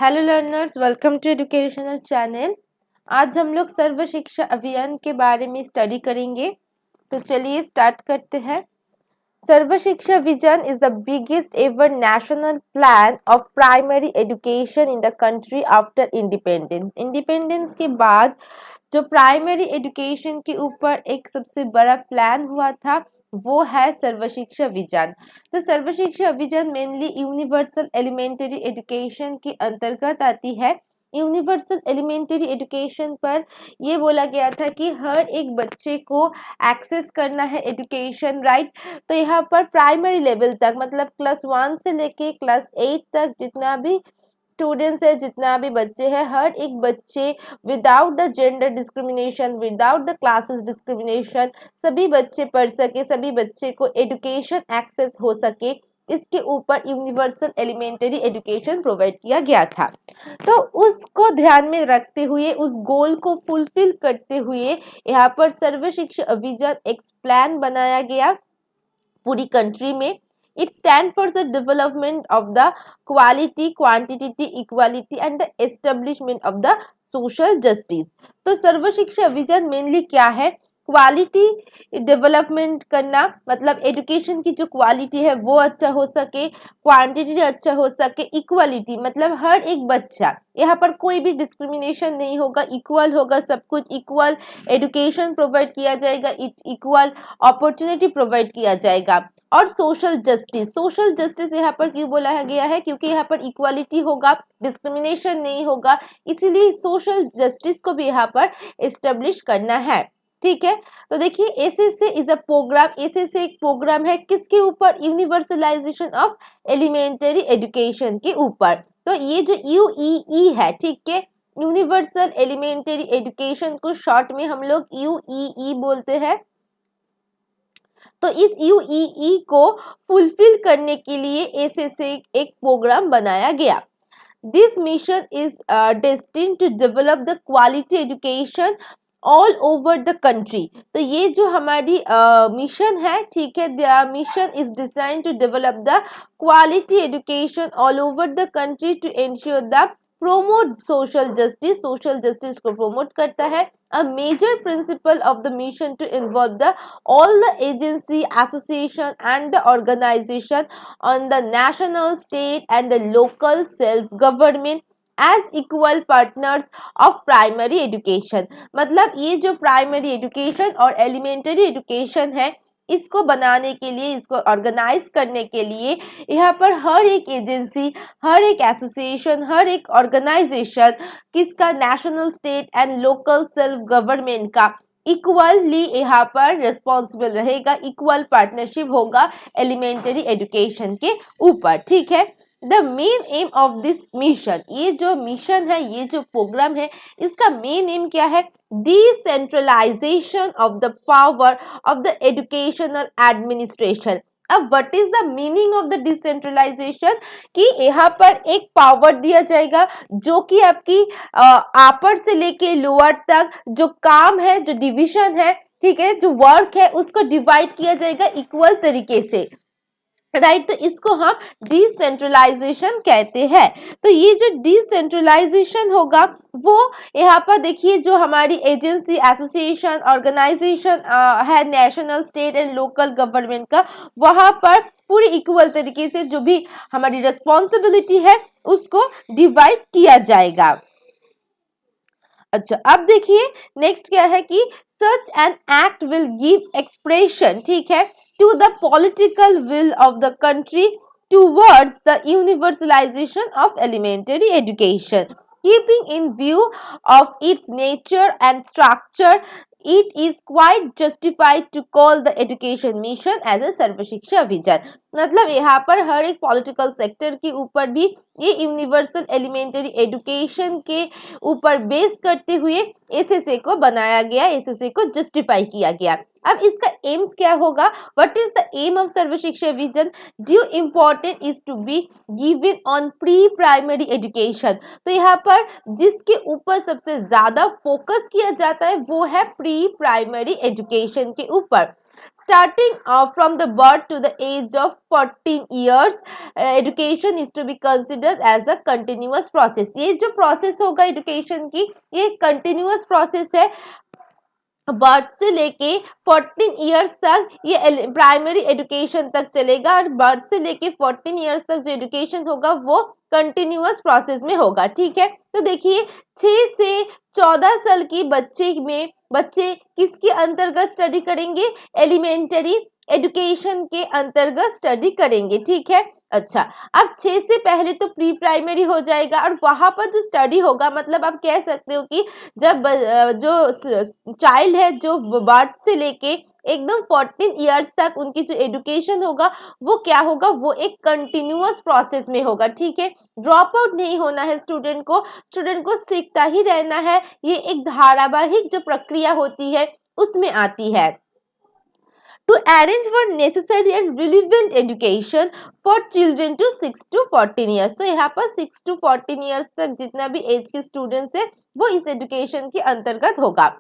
Hello learners, welcome to educational channel. आज हम लोग सर्व शिक्षा अभियान के बारे में स्टडी करेंगे। तो चलिए स्टार्ट करते हैं। सर्व शिक्षा अभियान is the biggest ever national plan of primary education in the country after independence. Independence के बाद जो प्राइमरी एजुकेशन के ऊपर एक सबसे बड़ा प्लान हुआ था वो है सर्व शिक्षा अभियान। तो सर्व शिक्षा अभियान मेनली यूनिवर्सल एलिमेंट्री एजुकेशन के अंतर्गत आती है। यूनिवर्सल एलिमेंट्री एजुकेशन पर ये बोला गया था कि हर एक बच्चे को एक्सेस करना है एजुकेशन, राइट। तो यहाँ पर प्राइमरी लेवल तक मतलब क्लास 1 से लेके क्लास 8 तक जितना भी स्टूडेंट्स है, जितना भी बच्चे हैं, हर एक बच्चे without the gender discrimination, without the classes discrimination सभी बच्चे पढ़ सके, सभी बच्चे को एजुकेशन एक्सेस हो सके, इसके ऊपर यूनिवर्सल एलिमेंट्री एजुकेशन प्रोवाइड किया गया था। तो उसको ध्यान में रखते हुए, उस गोल को फुलफिल करते हुए यहाँ पर सर्व शिक्षा अभियान एक प्लान बनाया गया पूरी कंट्री में। It stands for the development of the quality, quantity, equality and the establishment of the social justice। तो सर्व शिक्षा अभियान मेनली क्या है? क्वालिटी डेवलपमेंट करना, मतलब एजुकेशन की जो क्वालिटी है वो अच्छा हो सके, क्वांटिटी अच्छा हो सके, इक्वालिटी मतलब हर एक बच्चा, यहाँ पर कोई भी डिस्क्रिमिनेशन नहीं होगा, इक्वल होगा, सब कुछ इक्वल एजुकेशन प्रोवाइड किया जाएगा, इक्वल अपॉर्चुनिटी प्रोवाइड किया जाएगा। और सोशल जस्टिस, सोशल जस्टिस यहाँ पर क्यों बोला गया है? क्योंकि यहाँ पर इक्वालिटी होगा, डिस्क्रिमिनेशन नहीं होगा, इसीलिए सोशल जस्टिस को भी यहाँ पर एस्टेब्लिश करना है। ठीक है, तो देखिए SSA is a programme, SSA एक प्रोग्राम है किसके ऊपर? यूनिवर्सलाइजेशन ऑफ एलिमेंट्री एजुकेशन के ऊपर। तो ये जो यूईई है, ठीक है, यूनिवर्सल एलिमेंट्री एजुकेशन को शॉर्ट में हम लोग यूईई बोलते हैं। तो इस यूईई को फुलफिल करने के लिए एसएसए एक प्रोग्राम बनाया गया। This mission is destined to develop the quality education all over the country. तो ये जो हमारी मिशन है, ठीक है, the mission is design to develop the quality education all over the country to ensure the promote social justice, social justice को promote करता है। A major principle of the mission to involve all the agency, association and the organization on the national, state and the local self-government as equal partners of primary education। मतलब ये जो primary education और elementary education है, इसको बनाने के लिए, इसको ऑर्गेनाइज करने के लिए यहाँ पर हर एक एजेंसी, हर एक एसोसिएशन, हर एक ऑर्गेनाइजेशन किसका? National, state and local self government का इक्वली यहाँ पर रिस्पॉन्सिबल रहेगा, इक्वल पार्टनरशिप होगा एलिमेंट्री एजुकेशन के ऊपर। ठीक है, the main M of this mission, ये जो मिशन है, ये जो प्रोग्राम है, इसका मेन एम क्या है? Decentralisation of the power of the educational administration. अब what is the meaning of the decentralisation? कि यहाँ पर एक पावर दिया जाएगा जो कि आपकी अपर से लेके लोअर तक जो काम है, जो डिवीजन है, ठीक है, जो वर्क है, उसको डिवाइड किया जाएगा इक्वल तरीके से, राइट। तो इसको हम डिसेंट्रलाइजेशन कहते हैं। तो ये जो डिसेंट्रलाइजेशन होगा वो यहाँ पर देखिए, जो हमारी एजेंसी, एसोसिएशन, ऑर्गेनाइजेशन है national, state and local government का, वहां पर पूरी इक्वल तरीके से जो भी हमारी रिस्पॉन्सिबिलिटी है उसको डिवाइड किया जाएगा। अच्छा, अब देखिए नेक्स्ट क्या है कि such an act will give expression, ठीक है, to the political will of the country towards the universalization of elementary education. Keeping in view of its nature and structure, it is quite justified to call the education mission as a सर्व शिक्षा अभियान। मतलब यहाँ पर हर एक political sector के ऊपर भी ये universal elementary education के ऊपर बेस करते हुए एसएसए को बनाया गया, एसएसए को जस्टिफाई किया गया। अब इसका एम्स क्या होगा? What is the aim of Sarva Shiksha Abhiyan? Due important is to be given on pre primary education. तो यहाँ पर जिसके ऊपर सबसे ज्यादा फोकस किया जाता है वो है प्री प्राइमरी एजुकेशन के ऊपर। starting from the birth to the age of 14 years. Education is to be considered as a continuous process. ये जो process होगा education की, ये continuous process है. बर्थ से लेके 14 इयर्स तक ये प्राइमरी एजुकेशन तक चलेगा और बर्थ से लेके 14 इयर्स तक जो एजुकेशन होगा वो कंटिन्यूअस प्रोसेस में होगा. ठीक है, तो देखिए 6 से 14 साल की बच्चे किसके अंतर्गत स्टडी करेंगे? एलिमेंटरी एजुकेशन के अंतर्गत स्टडी करेंगे. ठीक है, अच्छा, अब 6 से पहले तो प्री प्राइमरी हो जाएगा और वहां पर जो स्टडी होगा, मतलब आप कह सकते हो कि जब जो चाइल्ड है जो बर्थ से लेके एकदम 14 इयर्स तक उनकी जो एजुकेशन होगा वो क्या होगा? वो एक कंटिन्यूअस प्रोसेस में होगा. ठीक है, ड्रॉप आउट नहीं होना है स्टूडेंट को सीखता ही रहना है. ये एक धारावाहिक जो प्रक्रिया होती है उसमें आती है. To arrange for necessary and relevant education for children to 6 to 14 years. तो यहाँ पर 6 to 14 years तक जितना भी एज के स्टूडेंट्स है वो इस एजुकेशन के अंतर्गत होगा.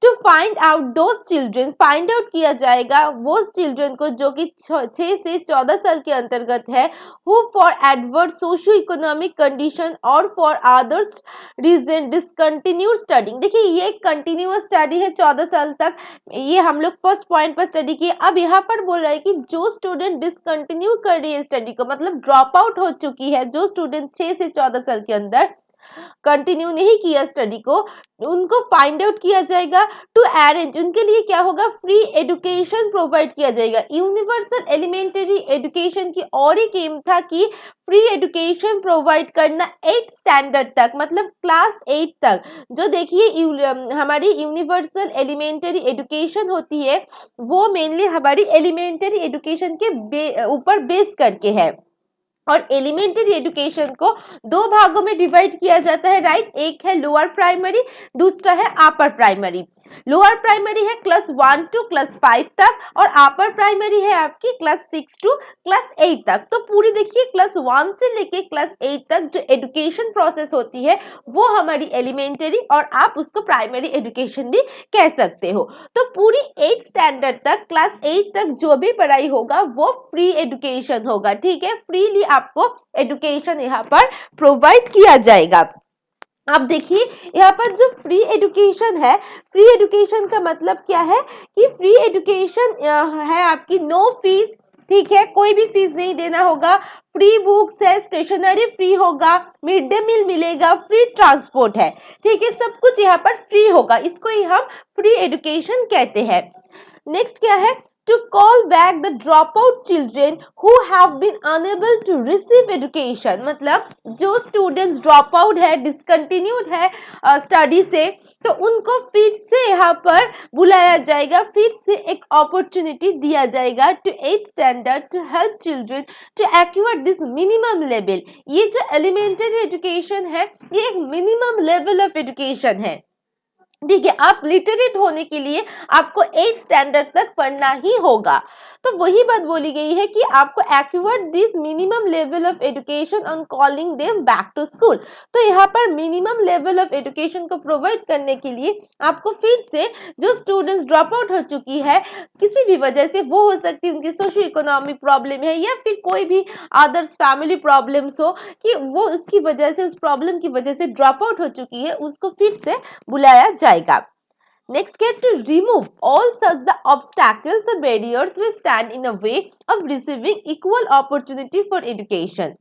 To find out those children, find out किया जाएगा वो चिल्ड्रन को जो कि 6 से 14 साल के अंतर्गत है, who for adverse socio economic condition और for others reason discontinued studying. देखिए ये एक कंटिन्यूअस स्टडी है 14 साल तक, ये हम लोग फर्स्ट पॉइंट पर स्टडी किए. अब यहाँ पर बोल रहा है कि जो स्टूडेंट डिसकंटिन्यू कर रही है स्टडी को, मतलब ड्रॉप आउट हो चुकी है, जो स्टूडेंट 6 से 14 साल के अंदर कंटिन्यू नहीं किया स्टडी को, उनको फाइंड आउट किया जाएगा. टू अरेंज, उनके लिए क्या होगा? फ्री एजुकेशन प्रोवाइड किया जाएगा. यूनिवर्सल एलिमेंटरी एजुकेशन की और एक एम था कि फ्री एजुकेशन प्रोवाइड करना 8th स्टैंडर्ड तक, मतलब क्लास 8 तक. जो देखिए हमारी यूनिवर्सल एलिमेंटरी एजुकेशन होती है वो मेनली हमारी एलिमेंटरी एजुकेशन के ऊपर बेस करके है. और एलिमेंटरी एजुकेशन को 2 भागों में डिवाइड किया जाता है, राइट. एक है लोअर प्राइमरी, दूसरा है अपर प्राइमरी. लोअर प्राइमरी है क्लास 1 to क्लास 5 तक और अपर प्राइमरी है आपकी क्लास 6 to क्लास 8 तक. तो पूरी देखिए क्लास 1 से लेके क्लास 8 तक जो एजुकेशन प्रोसेस होती है वो हमारी एलिमेंटरी और आप उसको प्राइमरी एजुकेशन भी कह सकते हो. तो पूरी 8th स्टैंडर्ड तक क्लास 8 तक जो भी पढ़ाई होगा वो फ्री एजुकेशन होगा. ठीक है, फ्रीली आपको एजुकेशन यहाँ पर प्रोवाइड किया जाएगा. आप देखिए यहाँ पर जो फ्री एजुकेशन है, फ्री एजुकेशन का मतलब क्या है कि फ्री एजुकेशन है आपकी नो फीस. ठीक है, कोई भी फीस नहीं देना होगा. फ्री बुक्स है, स्टेशनरी फ्री होगा, मिड डे मील मिलेगा, फ्री ट्रांसपोर्ट है. ठीक है, सब कुछ यहाँ पर फ्री होगा. इसको ही हम फ्री एजुकेशन कहते हैं. नेक्स्ट क्या है? To call back the dropout children who have been unable to receive education. मतलब जो students drop out है, discontinued है स्टडी से, तो उनको फिर से यहाँ पर बुलाया जाएगा, फिर से एक अपॉर्चुनिटी दिया जाएगा to 8th standard to help children to acquire this minimum level. ये जो elementary education है ये एक minimum level of education है. ठीक है, आप लिटरेट होने के लिए आपको 8th स्टैंडर्ड तक पढ़ना ही होगा. तो वही बात बोली गई है कि आपको acquire this minimum level of education on calling them back to school. तो यहाँ पर मिनिमम लेवल ऑफ एजुकेशन को प्रोवाइड करने के लिए आपको फिर से जो स्टूडेंट्स ड्रॉप आउट हो चुकी है किसी भी वजह से, वो हो सकती है उनकी सोशियो इकोनॉमिक प्रॉब्लम है या फिर कोई भी अदर्स फैमिली प्रॉब्लम्स हो कि वो उसकी वजह से, उस प्रॉब्लम की वजह से ड्रॉप आउट हो चुकी है, उसको फिर से बुलाया जाएगा. Next, get to remove all such the obstacles or barriers which stand in the way of receiving equal opportunity for education.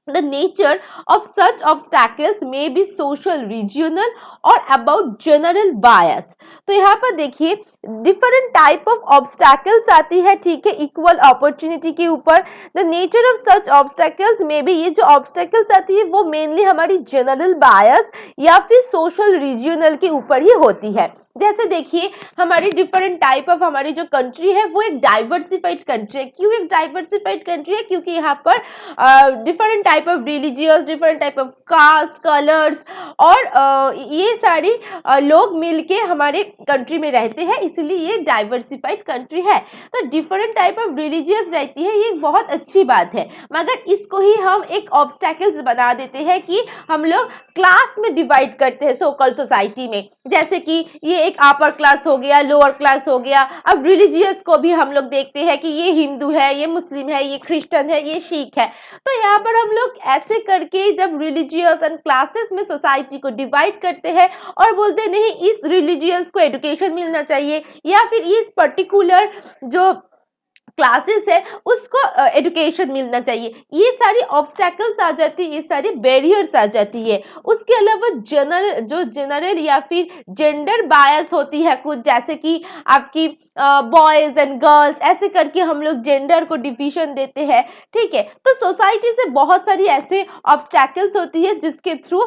The nature of such obstacles may be social, regional or about general bias. तो यहाँ पर देखिए different type of obstacles आती है. ठीक है, equal opportunity के ऊपर. The nature of such obstacles में भी, ये जो ऑब्स्टैकल्स आती है वो मेनली हमारी जनरल बायस या फिर सोशल रीजनल के ऊपर ही होती है. जैसे देखिए हमारी डिफरेंट टाइप ऑफ, हमारी जो कंट्री है वो एक डाइवर्सिफाइड कंट्री है. क्यों एक डाइवर्सिफाइड कंट्री है? क्योंकि यहाँ पर different type of religious, different type of caste, colours और ये सारी लोग मिलके हमारे कंट्री में रहते हैं, इसलिए ये डाइवर्सिफाइड कंट्री है. तो डिफरेंट टाइप ऑफ रिलीजियस रहती है, ये एक बहुत अच्छी बात है. मगर इसको ही हम एक ऑब्स्टैकल्स बना देते हैं कि हम लोग क्लास में डिवाइड करते हैं सो कॉल्ड सोसाइटी में. जैसे कि ये एक अपर क्लास हो गया, लोअर क्लास हो गया। अब रिलीजियस को भी हम लोग देखते हैं कि ये हिंदू है, ये मुस्लिम है, ये क्रिश्चियन है, ये सिख है। तो यहाँ पर हम लोग ऐसे करके जब रिलीजियस एंड क्लासेस में सोसाइटी को डिवाइड करते हैं और बोलते हैं नहीं इस रिलीजियस को एजुकेशन मिलना चाहिए या फिर इस पर्टिकुलर जो क्लासेस है उसको एजुकेशन मिलना चाहिए, ये सारी ऑब्स्टैकल्स आ जाती है, ये सारी बैरियर्स आ जाती है। उसके अलावा जनरल या फिर जेंडर बायस होती है कुछ, जैसे कि आपकी बॉयज एंड गर्ल्स ऐसे करके हम लोग जेंडर को डिवीजन देते हैं, ठीक है। तो सोसाइटी से बहुत सारी ऐसे ऑब्स्टैकल्स होती है जिसके थ्रू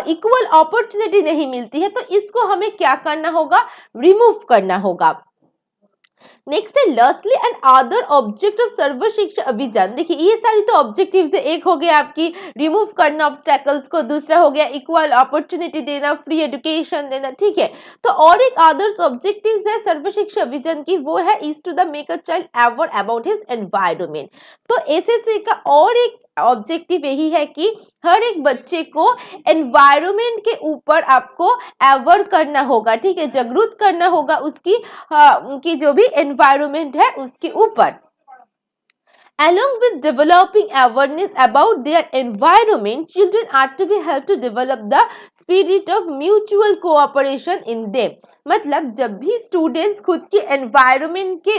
इक्वल अपॉर्चुनिटी नहीं मिलती है, तो इसको हमें क्या करना होगा, रिमूव करना होगा। नेक्स्ट है लर्सली and other object of Sarva Shiksha अभियान। देखिए ये सारी तो ऑब्जेक्टिव्स है, एक हो गया आपकी रिमूव करना ऑब्स्टैकल्स को, दूसरा हो गया इक्वल अपॉर्चुनिटी देना, फ्री एजुकेशन देना, ठीक है। तो और एक अदर्स ऑब्जेक्टिव्स है सर्व शिक्षा अभियान की, वो है is to the make a child aware about his environment. तो एसएससी का और एक ऑब्जेक्टिव यही है कि हर एक बच्चे को एनवायरनमेंट के ऊपर आपको अवेयर करना होगा, ठीक है, जागरूक करना होगा उनकी जो भी एनवायरनमेंट है उसके ऊपर। Along with developing awareness about their environment, children are to be helped to develop the spirit of mutual cooperation in them। मतलब जब भी स्टूडेंट्स खुद के एनवायरनमेंट के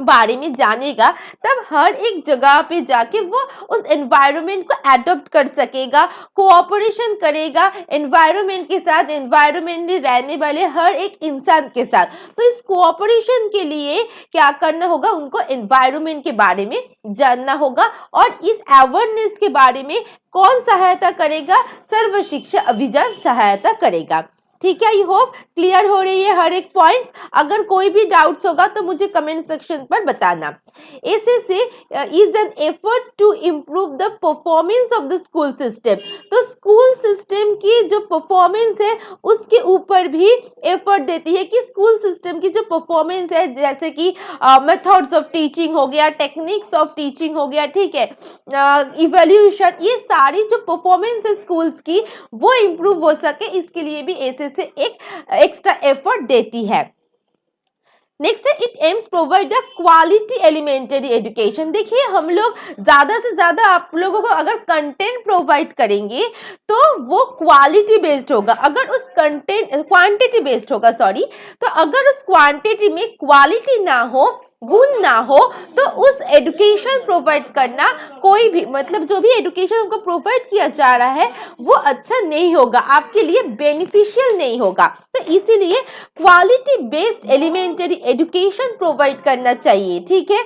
बारे में जानेगा तब हर एक जगह पे जाके वो उस एनवायरनमेंट को एडॉप्ट कर सकेगा, कोऑपरेशन करेगा एनवायरनमेंट के साथ, एनवायरनमेंट में रहने वाले हर एक इंसान के साथ। तो इस कोऑपरेशन के लिए क्या करना होगा, उनको एनवायरनमेंट के बारे में जानना होगा। और इस अवेयरनेस के बारे में कौन सहायता करेगा, सर्व शिक्षा अभियान सहायता करेगा, ठीक है। आई होप क्लियर हो रही है हर एक पॉइंट्स। अगर कोई भी डाउट्स होगा तो मुझे कमेंट सेक्शन पर बताना। SSC is an effort to improve the performance of the school system. तो स्कूल सिस्टम की जो परफॉर्मेंस है उसके ऊपर भी एफर्ट देती है कि स्कूल सिस्टम की जो परफॉर्मेंस है, जैसे कि मेथड्स ऑफ टीचिंग हो गया, टेक्निक्स ऑफ टीचिंग हो गया, ठीक है, इवैल्यूएशन, ये सारी जो परफॉर्मेंस है स्कूल्स की वो इम्प्रूव हो सके, इसके लिए भी एसएससी से एक एक्स्ट्रा एफर्ट देती है। नेक्स्ट है it aims provide a quality elementary education. देखिए हम लोग ज्यादा से ज्यादा आप लोगों को अगर कंटेंट प्रोवाइड करेंगे तो वो क्वालिटी बेस्ड होगा, अगर उस कंटेंट क्वांटिटी बेस्ड होगा, सॉरी। तो अगर उस क्वांटिटी में क्वालिटी ना हो, गुण ना हो, तो उस एजुकेशन प्रोवाइड करना कोई भी, मतलब जो भी एजुकेशन हमको प्रोवाइड किया जा रहा है वो अच्छा नहीं होगा, आपके लिए बेनिफिशियल नहीं होगा। तो इसीलिए quality based elementary education provide करना चाहिए, ठीक है।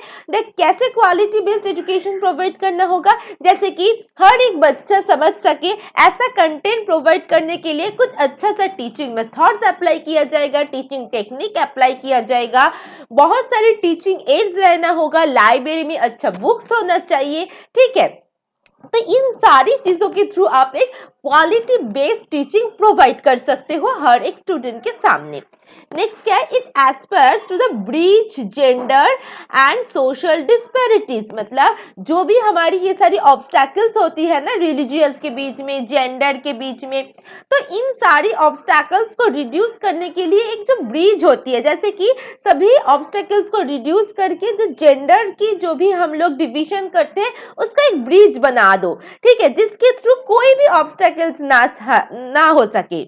कैसे क्वालिटी बेस्ड एजुकेशन प्रोवाइड करना होगा, जैसे कि हर एक बच्चा समझ सके ऐसा कंटेंट प्रोवाइड करने के लिए कुछ अच्छा सा टीचिंग मेथड्स अप्लाई किया जाएगा, टीचिंग टेक्निक अप्लाई किया जाएगा, बहुत सारी टीचिंग एड्स रहना होगा, लाइब्रेरी में अच्छा बुक्स होना चाहिए, ठीक है। तो इन सारी चीजों के थ्रू आप एक क्वालिटी बेस्ड टीचिंग प्रोवाइड कर सकते हो हर एक स्टूडेंट के सामने। नेक्स्ट क्या है, it aspires to the breach gender and social disparities. मतलब जो भी हमारी ये सारी ऑब्स्टैकल्स होती है ना रिलीजियस के बीच में, जेंडर के बीच में, तो इन सारी ऑब्स्टैकल्स को रिड्यूस करने के लिए एक जो ब्रिज होती है, जैसे कि सभी ऑब्स्टैकल्स को रिड्यूस करके जो जेंडर की जो भी हम लोग डिवीजन करते हैं उसका एक ब्रिज बना दो, ठीक है, जिसके थ्रू कोई भी ऑब्स्टैकल्स ना हो सके।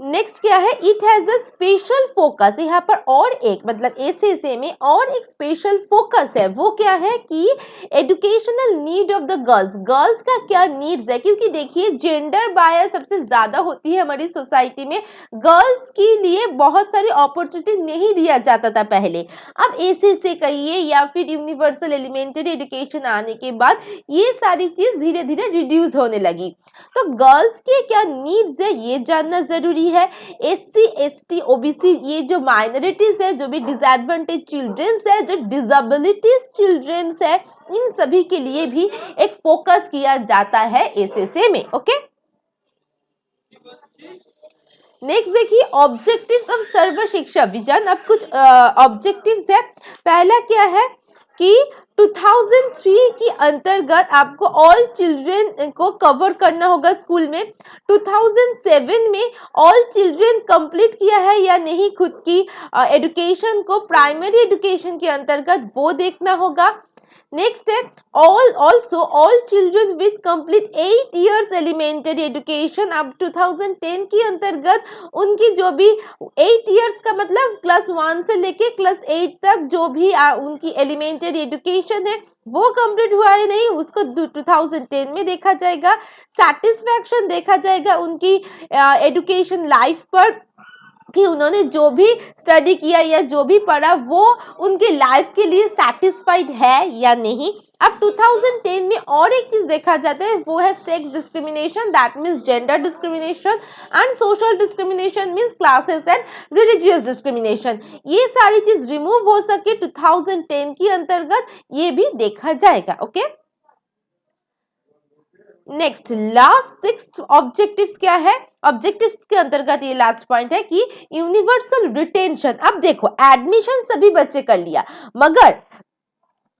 नेक्स्ट क्या है, it has a special focus. यहाँ पर और एक मतलब एसएससी में और एक स्पेशल फोकस है, वो क्या है कि educational need of the girls. Girls का क्या नीड्स है, क्योंकि देखिए जेंडर बायस सबसे ज्यादा होती है हमारी सोसाइटी में, गर्ल्स के लिए बहुत सारी अपॉर्चुनिटी नहीं दिया जाता था पहले। अब एसएससी कहिए या फिर यूनिवर्सल एलिमेंट्री एजुकेशन आने के बाद ये सारी चीज धीरे धीरे रिड्यूस होने लगी। तो गर्ल्स के क्या नीड्स है ये जानना जरूरी है। एससी एसटी ओबीसी ये जो माइनॉरिटीज है, जो भी डिसएडवांटेज चिल्ड्रंस है, जो डिसेबिलिटीज चिल्ड्रंस है, इन सभी के लिए भी एक फोकस किया जाता है एसएससी में, ओके। नेक्स्ट देखिए ऑब्जेक्टिव्स ऑफ सर्व शिक्षा अभियान। अब कुछ ऑब्जेक्टिव्स है। पहला क्या है कि 2003 की अंतर्गत आपको ऑल चिल्ड्रन को कवर करना होगा स्कूल में। 2007 में ऑल चिल्ड्रन कंप्लीट किया है या नहीं खुद की एजुकेशन को प्राइमरी एजुकेशन के अंतर्गत, वो देखना होगा। नेक्स्ट है all children with complete 8 years elementary education. अब 2010 की अंतर्गत उनकी जो भी 8 इयर्स का मतलब क्लास 1 से लेके क्लास 8 तक जो भी उनकी एलिमेंट्री एजुकेशन है वो कंप्लीट हुआ है नहीं, उसको 2010 में देखा जाएगा। सेटिस्फैक्शन देखा जाएगा उनकी एजुकेशन लाइफ पर कि उन्होंने जो भी स्टडी किया या जो भी पढ़ा वो उनकी लाइफ के लिए सेटिस्फाइड है या नहीं। अब 2010 में और एक चीज देखा जाता है, वो है sex discrimination, that means gender discrimination, and social discrimination means classes and religious discrimination. ये सारी चीज रिमूव हो सके 2010 की अंतर्गत, ये भी देखा जाएगा। ओके, नेक्स्ट लास्ट 6 ऑब्जेक्टिव्स क्या है? ऑब्जेक्टिव्स के अंतर्गत ये लास्ट पॉइंट है कि यूनिवर्सल रिटेंशन। अब देखो एडमिशन सभी बच्चे कर लिया, मगर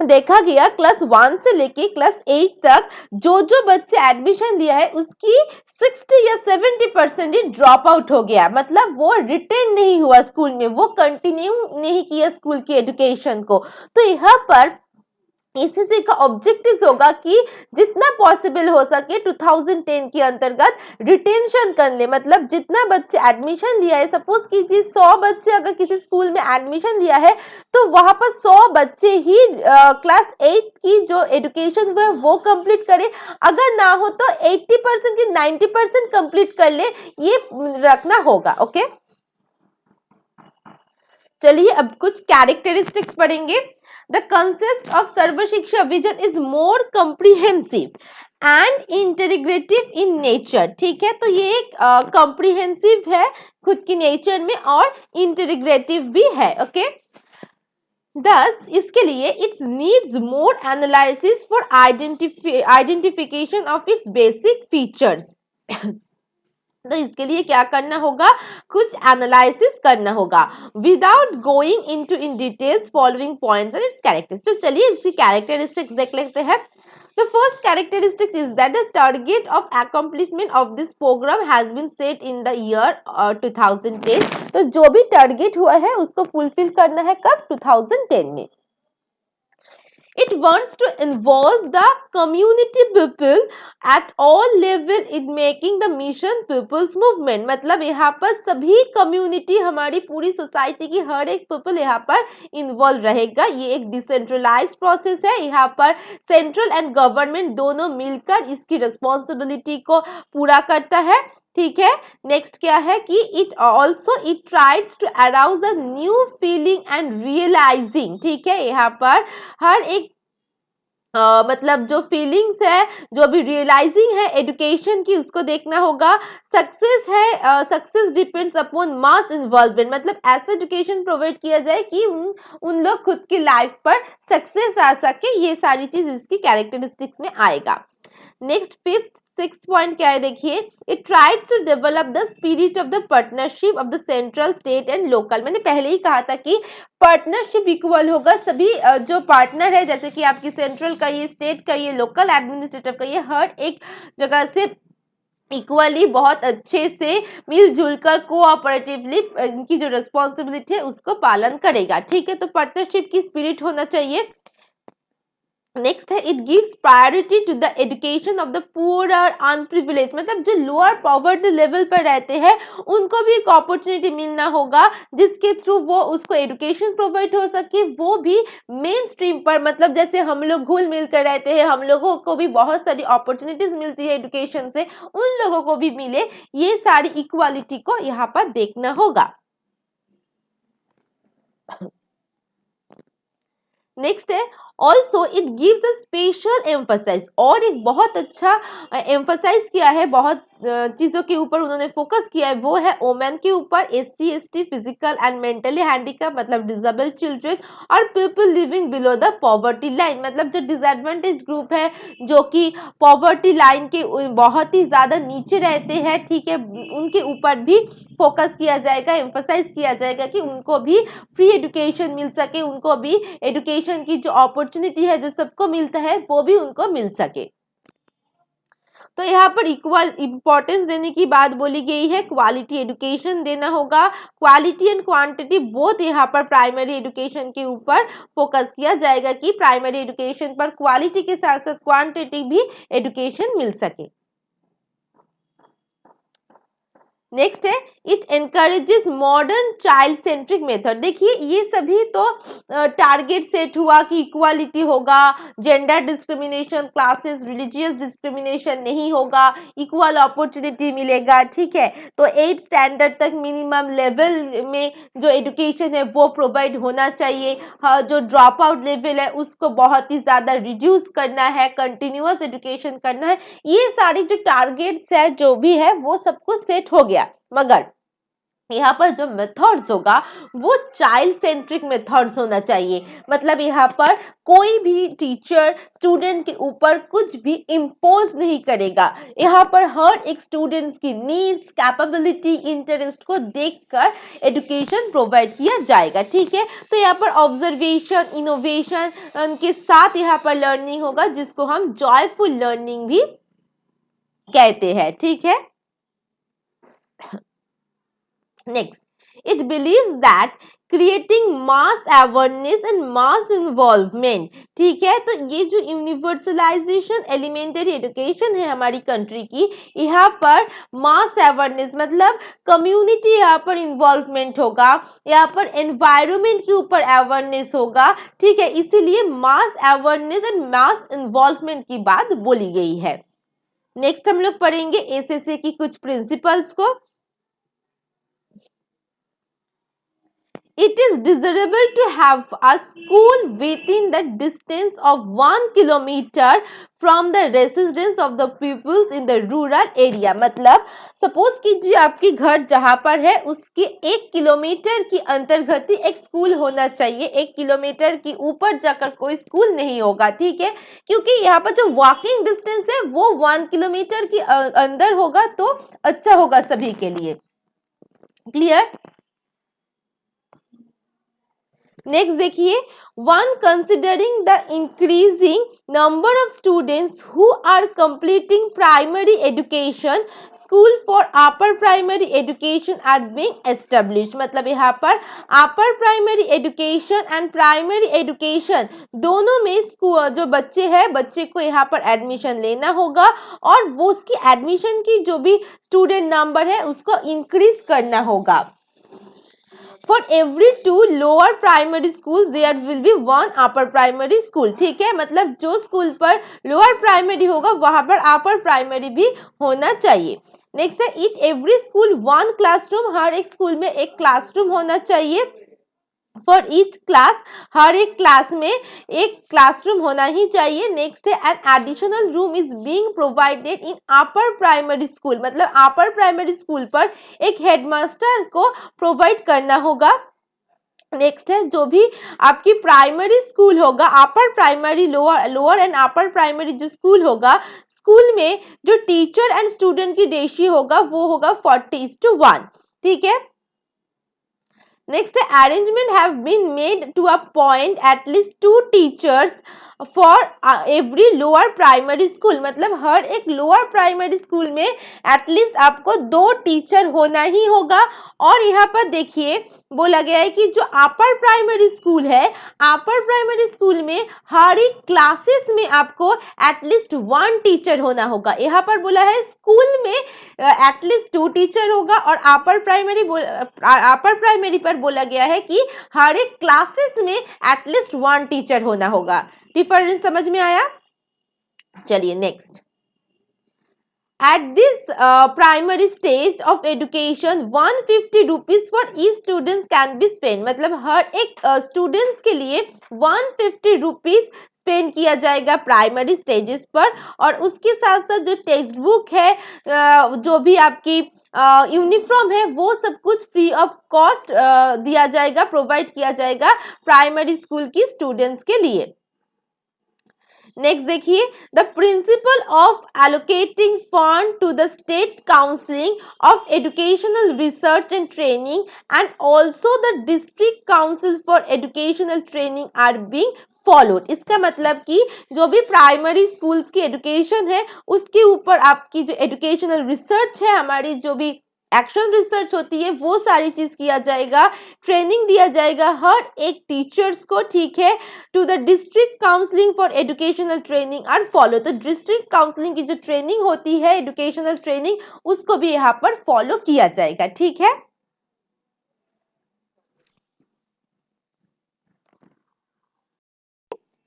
देखा गया क्लास 1 से लेके क्लास 8 तक जो जो बच्चे एडमिशन लिया है उसकी 60 या 70% ड्रॉप आउट हो गया, मतलब वो रिटेन नहीं हुआ स्कूल में, वो कंटिन्यू नहीं किया स्कूल की एजुकेशन को। तो यहाँ पर एसएससी का ऑब्जेक्टिव होगा कि जितना पॉसिबल हो सके 2010 के अंतर्गत रिटेंशन कर ले, मतलब जितना बच्चे एडमिशन लिया है, सपोज कीजिए 100 बच्चे अगर किसी स्कूल में एडमिशन लिया है तो वहां पर 100 बच्चे ही क्लास 8 की जो एजुकेशन हुआ है वो कंप्लीट करे, अगर ना हो तो 80% की 90% कंप्लीट कर ले, ये रखना होगा। ओके, चलिए अब कुछ कैरेक्टरिस्टिक्स पढ़ेंगे। The concept of serve Shiksha vision is more comprehensive and integrative in nature। ठीक है, तो ये एक comprehensive है खुद की नेचर में और इंटीग्रेटिव भी है। ओके, Thus इसके लिए it needs more analysis for identification of its basic features। तो इसके लिए क्या करना होगा, कुछ एनालिसिस करना होगा। Without going into in details following points and it's characters. तो चलिए इसकी कैरेक्टरिस्टिक्स देख लेते हैं। The first characteristic is that the target of accomplishment of this program has been set in the year 2010। तो जो भी टारगेट हुआ है उसको फुलफिल करना है कब? 2010 में। It wants to involve the community people at all level in making the mission people's movement। मतलब यहाँ पर सभी कम्युनिटी, हमारी पूरी सोसाइटी की हर एक पीपल यहाँ पर इन्वॉल्व रहेगा। ये एक डिसेंट्रलाइज प्रोसेस है, यहाँ पर सेंट्रल एंड गवर्नमेंट दोनों मिलकर इसकी रिस्पॉन्सिबिलिटी को पूरा करता है। ठीक है, नेक्स्ट क्या है कि it tries to arouse a new feeling and realising. ठीक है, यहाँ पर हर एक मतलब जो फीलिंग्स है, जो भी रियलाइजिंग है एजुकेशन की, उसको देखना होगा। सक्सेस है, success depends upon mass involvement, मतलब ऐसा एजुकेशन प्रोवाइड किया जाए कि उन लोग खुद की लाइफ पर सक्सेस आ सके। ये सारी चीज इसकी कैरेक्टरिस्टिक्स में आएगा। नेक्स्ट 6th पॉइंट क्या है, देखिए it tries to develop the spirit of the partnership of the central, state and local. मैंने पहले ही कहा था कि पार्टनरशिप इक्वल होगा, सभी जो पार्टनर है जैसे कि आपकी सेंट्रल का ये, स्टेट का ये, लोकल एडमिनिस्ट्रेटिव का ये, हर एक जगह से इक्वली बहुत अच्छे से मिलजुल कर कोऑपरेटिवली इनकी जो रिस्पॉन्सिबिलिटी है उसको पालन करेगा। ठीक है, तो पार्टनरशिप की स्पिरिट होना चाहिए। नेक्स्ट है it gives priority to the education of the poor और अनप्रिविलेज, मतलब जो लोअर पॉवर्टी लेवल पर रहते हैं उनको भी एक अपॉर्चुनिटी मिलना होगा जिसके थ्रू वो उसको एजुकेशन प्रोवाइड हो सके, वो भी मेन स्ट्रीम पर, मतलब जैसे हम लोग घुल मिल कर रहते हैं, हम लोगों को भी बहुत सारी अपॉर्चुनिटीज मिलती है एजुकेशन से, उन लोगों को भी मिले। ये सारी इक्वालिटी को यहाँ पर देखना होगा। नेक्स्ट है also it gives a special emphasise, और एक बहुत अच्छा एम्फसाइज किया है, बहुत चीज़ों के ऊपर उन्होंने फोकस किया है, वो है वोमेन के ऊपर, SC ST, physical and mentally handicap मतलब डिसेबल्ड चिल्ड्रन, और people living below the poverty line, मतलब जो डिसएडवांटेज ग्रुप है जो कि पॉवर्टी लाइन के बहुत ही ज़्यादा नीचे रहते हैं। ठीक है, उनके ऊपर भी फोकस किया जाएगा, एम्फसाइज किया जाएगा कि उनको भी फ्री एजुकेशन मिल सके, उनको भी एजुकेशन की जो अपॉर्चुनिटी है जो सबको मिलता है वो भी उनको मिल सके। तो यहाँ पर इक्वल इम्पोर्टेंस देने की बात बोली गई है, क्वालिटी एजुकेशन देना होगा, क्वालिटी एंड क्वांटिटी बोथ यहाँ पर प्राइमरी एजुकेशन के ऊपर फोकस किया जाएगा कि प्राइमरी एजुकेशन पर क्वालिटी के साथ साथ क्वांटिटी भी एजुकेशन मिल सके। नेक्स्ट है it encourages modern child centric method. देखिए ये सभी तो टारगेट सेट हुआ कि इक्वालिटी होगा, gender discrimination, classes, religious discrimination नहीं होगा, इक्वल अपॉर्चुनिटी मिलेगा, ठीक है। तो 8th स्टैंडर्ड तक मिनिमम लेवल में जो एजुकेशन है वो प्रोवाइड होना चाहिए। हाँ, जो ड्रॉप आउट लेवल है उसको बहुत ही ज़्यादा रिड्यूस करना है, कंटिन्यूअस एजुकेशन करना है। ये सारी जो टारगेट्स है जो भी है वो सब कुछ सेट हो गया, मगर यहाँ पर जो मेथड्स होगा वो चाइल्ड सेंट्रिक मेथड्स होना चाहिए। मतलब यहाँ पर कोई भी टीचर स्टूडेंट के ऊपर कुछ भी इम्पोज नहीं करेगा। यहाँ पर हर एक स्टूडेंट्स की नीड्स, कैपेबिलिटी, इंटरेस्ट को देखकर एजुकेशन प्रोवाइड किया जाएगा, ठीक है। तो यहाँ पर ऑब्जर्वेशन, इनोवेशन के साथ यहाँ पर लर्निंग होगा, जिसको हम जॉयफुल लर्निंग भी कहते हैं, ठीक है। Next, it believes that creating mass awareness and mass involvement, ठीक है। तो ये जो यूनिवर्सलाइजेशन एलिमेंटरी एजुकेशन है हमारी कंट्री की, यहाँ पर मास अवेयरनेस मतलब कम्युनिटी यहाँ पर इन्वॉल्वमेंट होगा, यहाँ पर एनवायरनमेंट के ऊपर अवेयरनेस होगा, ठीक है। इसीलिए मास अवेयरनेस एंड मास इन्वॉल्वमेंट की बात बोली गई है। नेक्स्ट हम लोग पढ़ेंगे एसएसए की कुछ प्रिंसिपल्स को। It is desirable to have a school within the distance of 1 kilometer from the residence of the pupils in the rural area। मतलब सपोज कीजिए आपकी घर जहां पर है उसके 1 किलोमीटर की अंतर्गत एक स्कूल होना चाहिए। 1 किलोमीटर की ऊपर जाकर कोई स्कूल नहीं होगा, ठीक है। क्योंकि यहाँ पर जो वॉकिंग डिस्टेंस है वो 1 किलोमीटर के अंदर होगा तो अच्छा होगा सभी के लिए। क्लियर। नेक्स्ट देखिए, when considering the increasing number of students who are completing primary education, school for upper primary education are being establish. मतलब यहाँ पर upper primary education and primary education दोनों में स्कूल जो बच्चे हैं, बच्चे को यहाँ पर एडमिशन लेना होगा और वो उसकी एडमिशन की जो भी स्टूडेंट नंबर है उसको इंक्रीज करना होगा। For every 2 lower primary schools there will be 1 upper primary school, ठीक है। मतलब जो स्कूल पर लोअर प्राइमरी होगा वहां पर अपर प्राइमरी भी होना चाहिए। नेक्स्ट है इट एवरी स्कूल 1 क्लासरूम, हर एक स्कूल में एक क्लासरूम होना चाहिए। फॉर ईच क्लास, हर एक क्लास में एक क्लासरूम होना ही चाहिए। नेक्स्ट है an additional room is being provided in upper primary school. मतलब अपर प्राइमरी स्कूल पर एक हेडमास्टर को प्रोवाइड करना होगा। नेक्स्ट है जो भी आपकी प्राइमरी स्कूल होगा, upper primary, lower and upper primary जो स्कूल होगा, स्कूल में जो टीचर एंड स्टूडेंट की रेशियो होगा वो होगा 40:1, ठीक है। Next, arrangement have been made to appoint at least 2 teachers for every lower primary school. मतलब हर एक लोअर प्राइमरी स्कूल में एटलीस्ट आपको 2 टीचर होना ही होगा। और यहाँ पर देखिए बोला गया है कि जो अपर प्राइमरी स्कूल है, अपर प्राइमरी स्कूल में हर एक क्लासेस में आपको एटलीस्ट 1 टीचर होना होगा। यहाँ पर बोला है स्कूल में एटलीस्ट 2 टीचर होगा और अपर प्राइमरी पर बोला गया है कि हर एक क्लासेस में एटलीस्ट 1 टीचर होना होगा। डिफरेंस समझ में आया? चलिए next. At this primary stage of education 150 rupees for each students can be spent। मतलब हर एक स्टूडेंट्स के लिए 150 रुपीज स्पेंड किया जाएगा प्राइमरी स्टेजेस पर। और उसके साथ साथ जो टेक्स्ट बुक है, जो भी आपकी यूनिफॉर्म है, वो सब कुछ फ्री ऑफ कॉस्ट दिया जाएगा, प्रोवाइड किया जाएगा प्राइमरी स्कूल की स्टूडेंट्स के लिए। नेक्स्ट देखिए, the principle of allocating fund to the state counselling of educational research and training and also the district council for educational training are being followed. इसका मतलब कि जो भी प्राइमरी स्कूल्स की एजुकेशन है उसके ऊपर आपकी जो एजुकेशनल रिसर्च है, हमारी जो भी एक्शन रिसर्च होती है, वो सारी चीज किया जाएगा, ट्रेनिंग दिया जाएगा हर एक टीचर्स को, ठीक है। To the district counselling for educational training are follow, तो डिस्ट्रिक्ट काउंसलिंग की जो ट्रेनिंग होती है, एजुकेशनल ट्रेनिंग, उसको भी यहाँ पर फॉलो किया जाएगा, ठीक है।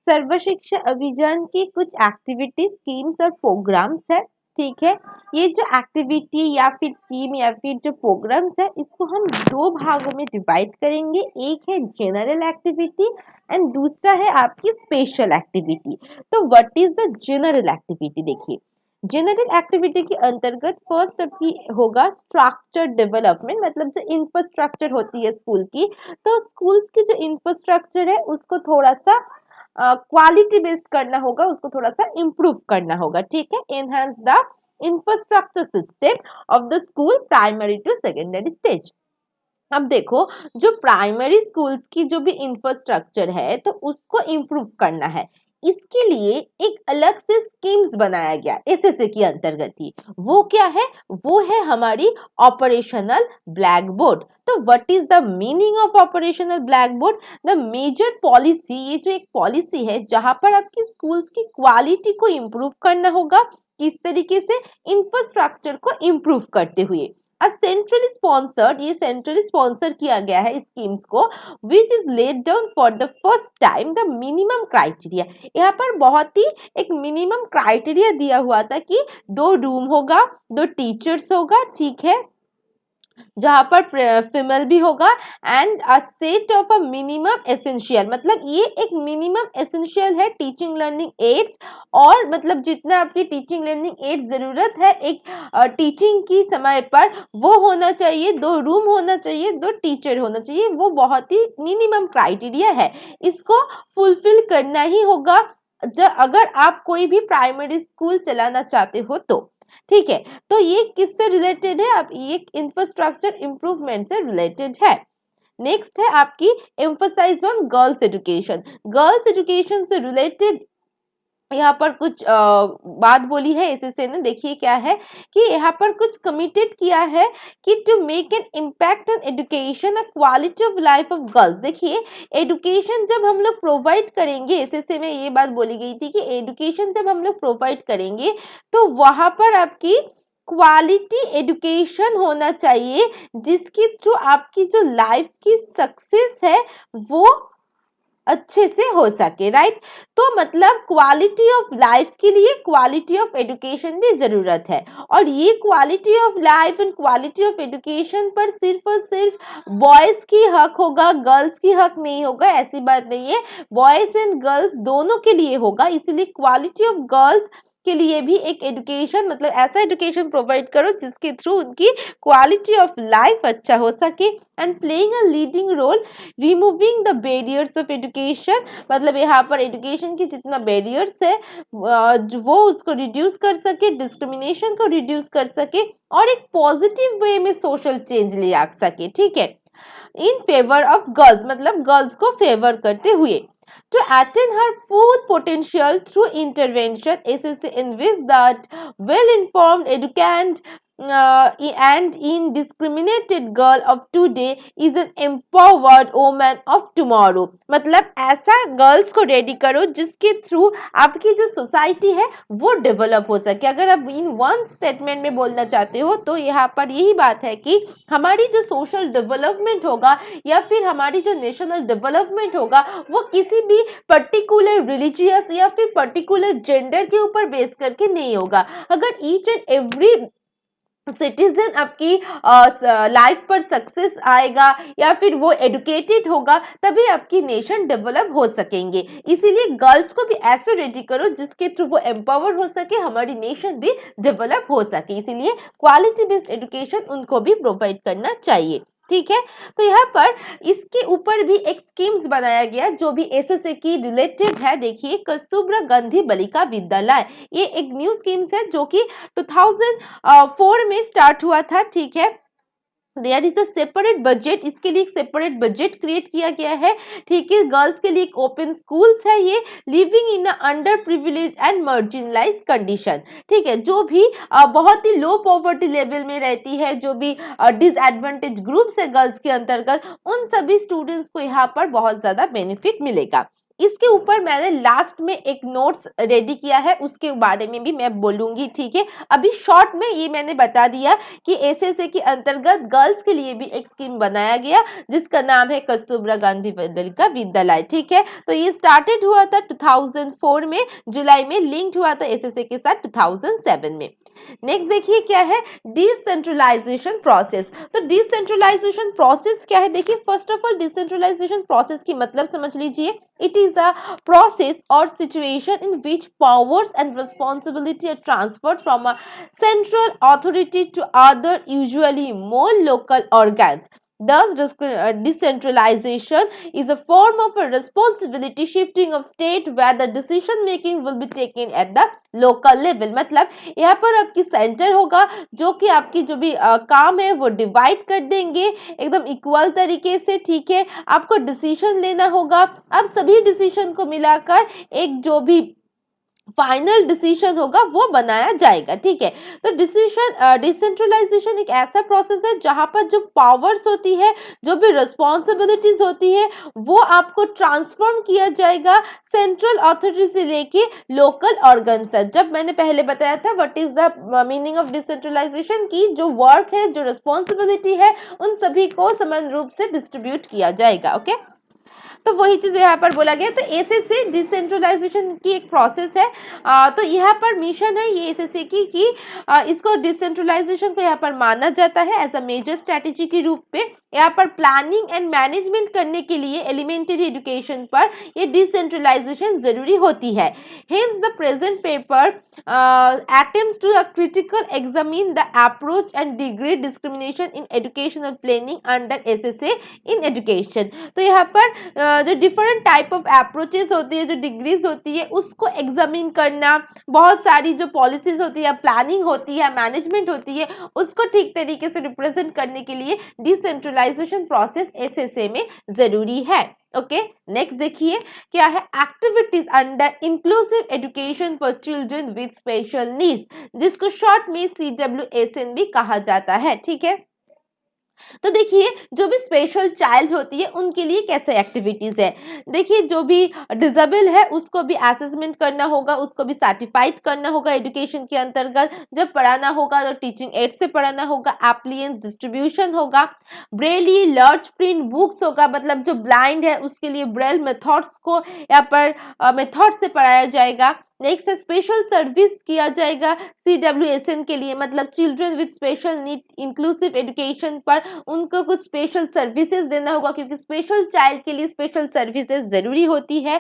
सर्व शिक्षा अभियान की कुछ एक्टिविटी, स्कीम्स और प्रोग्राम्स है, ठीक है। ये जो एक्टिविटी या फिर स्कीम या फिर जो प्रोग्राम्स है, इसको हम दो भागों में डिवाइड करेंगे। एक है जनरल एक्टिविटी एंड दूसरा है आपकी स्पेशल एक्टिविटी। तो what is the general activity? देखिए, जनरल एक्टिविटी के अंतर्गत फर्स्ट आपकी होगा स्ट्रक्चर डेवलपमेंट, मतलब जो इंफ्रास्ट्रक्चर होती है स्कूल की, तो स्कूल्स की जो इंफ्रास्ट्रक्चर है उसको थोड़ा सा क्वालिटी बेस्ड करना होगा, उसको थोड़ा सा इम्प्रूव करना होगा, ठीक है। Enhance the infrastructure system of the school primary to secondary stage. अब देखो, जो प्राइमरी स्कूल्स की जो भी इंफ्रास्ट्रक्चर है तो उसको इम्प्रूव करना है, इसके लिए एक अलग से स्कीम्स बनाया गया एसएसए के अंतर्गत ही। वो क्या है? वो है हमारी ऑपरेशनल ब्लैक बोर्ड। तो what is the meaning of operational blackboard? The major policy, ये जो एक पॉलिसी है जहां पर आपकी स्कूल्स की क्वालिटी को इम्प्रूव करना होगा, किस तरीके से? इंफ्रास्ट्रक्चर को इम्प्रूव करते हुए। सेंट्रली स्पॉन्सर्ड, ये सेंट्रली स्पॉन्सर किया गया है स्कीम्स को, which is laid down for the first time the minimum criteria. यहाँ पर बहुत ही एक मिनिमम क्राइटेरिया दिया हुआ था कि 2 रूम होगा, 2 टीचर्स होगा, ठीक है, जहां पर फीमेल भी होगा, and a set of a minimum essential, मतलब ये एक मिनिमम एसेंशियल है टीचिंग लर्निंग एड्स, और मतलब जितना आपकी टीचिंग लर्निंग एड जरूरत है एक टीचिंग की समय पर, वो होना चाहिए, 2 रूम होना चाहिए, 2 टीचर होना चाहिए, वो बहुत ही मिनिमम क्राइटेरिया है, इसको फुलफिल करना ही होगा अगर आप कोई भी प्राइमरी स्कूल चलाना चाहते हो तो, ठीक है। तो ये किससे रिलेटेड है? अब ये इंफ्रास्ट्रक्चर इंप्रूवमेंट से रिलेटेड है। नेक्स्ट है आपकी emphasise on girls education. Girls education से रिलेटेड यहाँ पर कुछ बात बोली है एसएसए ने। देखिए क्या है कि यहाँ पर कुछ कमिटेड किया है कि to make an impact on education a quality of life of girls. देखिए, एजुकेशन जब हम लोग प्रोवाइड करेंगे, एसएसए में ये बात बोली गई थी कि एजुकेशन जब हम लोग प्रोवाइड करेंगे तो वहां पर आपकी क्वालिटी एजुकेशन होना चाहिए, जिसके थ्रू आपकी जो लाइफ की सक्सेस है वो अच्छे से हो सके, राइट। तो मतलब क्वालिटी ऑफ लाइफ के लिए क्वालिटी ऑफ एजुकेशन भी जरूरत है, और ये quality of life and quality of education पर सिर्फ और सिर्फ बॉयज की हक होगा, गर्ल्स की हक नहीं होगा, ऐसी बात नहीं है, बॉयज एंड गर्ल्स दोनों के लिए होगा। इसीलिए क्वालिटी ऑफ गर्ल्स के लिए भी एक एजुकेशन, मतलब ऐसा एजुकेशन प्रोवाइड करो जिसके थ्रू उनकी क्वालिटी ऑफ लाइफ अच्छा हो सके, and playing a leading role removing the barriers of education, मतलब यहाँ पर एजुकेशन की जितना बैरियर्स है वो उसको रिड्यूस कर सके, डिस्क्रिमिनेशन को रिड्यूस कर सके, और एक पॉजिटिव वे में सोशल चेंज ले आ सके, ठीक है, इन फेवर ऑफ गर्ल्स, मतलब गर्ल्स को फेवर करते हुए। To attain her full potential through intervention, SSC envisions that well-informed, educand, and indiscriminated girl of today is an empowered woman of tomorrow। मतलब ऐसा गर्ल्स को रेडी करो जिसके through आपकी जो सोसाइटी है वो डेवलप हो सके। अगर आप इन वन स्टेटमेंट में बोलना चाहते हो तो यहाँ पर यही बात है कि हमारी जो सोशल डेवलपमेंट होगा या फिर हमारी जो नेशनल डेवलपमेंट होगा वो किसी भी पर्टिकुलर रिलीजियस या फिर पर्टिकुलर जेंडर के ऊपर बेस करके नहीं होगा। अगर ईच एंड एवरी सिटीजन आपकी लाइफ पर सक्सेस आएगा या फिर वो एडुकेटेड होगा, तभी आपकी नेशन डेवलप हो सकेंगे। इसीलिए गर्ल्स को भी ऐसे रेडी करो जिसके थ्रू वो एम्पावर हो सके, हमारी नेशन भी डेवलप हो सके। इसीलिए क्वालिटी बेस्ड एजुकेशन उनको भी प्रोवाइड करना चाहिए, ठीक है। तो यहाँ पर इसके ऊपर भी एक स्कीम्स बनाया गया जो भी एसएसए की रिलेटेड है। देखिए, कस्तूरबा गांधी बालिका विद्यालय, ये एक न्यू स्कीम्स है जो कि 2004 में स्टार्ट हुआ था, ठीक है। There is a separate budget, इसके लिए एक सेपरेट बजट क्रिएट किया गया है, ठीक है। गर्ल्स के लिए एक ओपन स्कूल्स है ये, living in under privilege and marginalised condition, ठीक है। जो भी बहुत ही लो पॉवर्टी लेवल में रहती है, जो भी डिसएडवांटेज ग्रुप्स है गर्ल्स के अंतर्गत, उन सभी स्टूडेंट्स को यहाँ पर बहुत ज्यादा बेनिफिट मिलेगा। इसके ऊपर मैंने लास्ट में एक नोट्स रेडी किया है, उसके बारे में भी मैं बोलूंगी, ठीक है। अभी शॉर्ट में ये मैंने बता दिया कि एसएसए के अंतर्गत गर्ल्स के लिए भी एक स्कीम बनाया गया जिसका नाम है कस्तूरबा गांधी बालिका विद्यालय, ठीक है। तो ये स्टार्टेड हुआ था 2004 में, जुलाई में लिंक्ड हुआ था एसएसए के साथ 2007 में। नेक्स्ट देखिए क्या है डिसेंट्रलाइजेशन प्रोसेस। तो डिसेंट्रलाइजेशन प्रोसेस क्या है, देखिए first of all decentralisation process की मतलब समझ लीजिए, it is a process or situation in which powers and responsibility are transferred from a central authority to other, usually more local organs. Thus, decentralization is a form of a responsibility shifting of state where the decision making will be taken at the local level. मतलब यहाँ पर आपकी centre होगा जो कि आपकी जो भी काम है वो डिवाइड कर देंगे एकदम इक्वल तरीके से, ठीक है। आपको डिसीजन लेना होगा, अब सभी डिसीजन को मिलाकर एक जो भी फाइनल डिसीजन होगा वो बनाया जाएगा, ठीक है। तो डिसेंट्रलाइजेशन एक ऐसा प्रोसेस है जहां पर जो पावर्स होती है, जो भी रिस्पॉन्सिबिलिटीज होती है, वो आपको ट्रांसफॉर्म किया जाएगा सेंट्रल अथॉरिटी से लेके लोकल ऑर्गन तक। जब मैंने पहले बताया था what is the meaning of decentralisation की, जो वर्क है, जो रिस्पॉन्सिबिलिटी है, उन सभी को समान रूप से डिस्ट्रीब्यूट किया जाएगा, ओके। तो वही चीज यहाँ पर बोला गया। तो एसएससी डिसेंट्रलाइजेशन की एक प्रोसेस है, तो यहाँ पर मिशन है ये एसएससी की कि इसको डिसेंट्रलाइजेशन को यहाँ पर माना जाता है एज अ मेजर स्ट्रेटेजी के रूप में। यहाँ पर प्लानिंग एंड मैनेजमेंट करने के लिए एलिमेंट्री एजुकेशन पर ये डिसेंट्रलाइजेशन जरूरी होती है। Hence the present paper attempts to critical examine the approach and degree discrimination in educational planning under SSA in education। तो यहाँ पर जो डिफरेंट टाइप ऑफ अप्रोचेस होती है, जो डिग्रीज होती है, उसको एग्जामिन करना, बहुत सारी जो पॉलिसीज होती है, प्लानिंग होती है, मैनेजमेंट होती है, उसको ठीक तरीके से रिप्रेजेंट करने के लिए डिसेंट्रलाइजेशन प्रोसेस एसएसए में जरूरी है, ओके। नेक्स्ट देखिए क्या है activities under inclusive education for children with special needs, जिसको शॉर्ट में CWSN भी कहा जाता है, ठीक है। तो देखिए जो भी स्पेशल चाइल्ड होती है उनके लिए कैसे एक्टिविटीज है, देखिए जो भी डिसेबल है उसको भी असेसमेंट करना होगा, उसको भी सर्टिफाइड करना होगा एजुकेशन के अंतर्गत। जब पढ़ाना होगा तो टीचिंग एड से पढ़ाना होगा, एप्लियंस डिस्ट्रीब्यूशन होगा, ब्रेली लार्ज प्रिंट बुक्स होगा, मतलब जो ब्लाइंड है उसके लिए ब्रेल मेथड्स को यहाँ पर मेथड से पढ़ाया जाएगा। नेक्स्ट स्पेशल सर्विस किया जाएगा CWSN के लिए, मतलब children with special need inclusive education पर उनको कुछ स्पेशल सर्विसेज देना होगा, क्योंकि स्पेशल चाइल्ड के लिए स्पेशल सर्विसेज जरूरी होती है।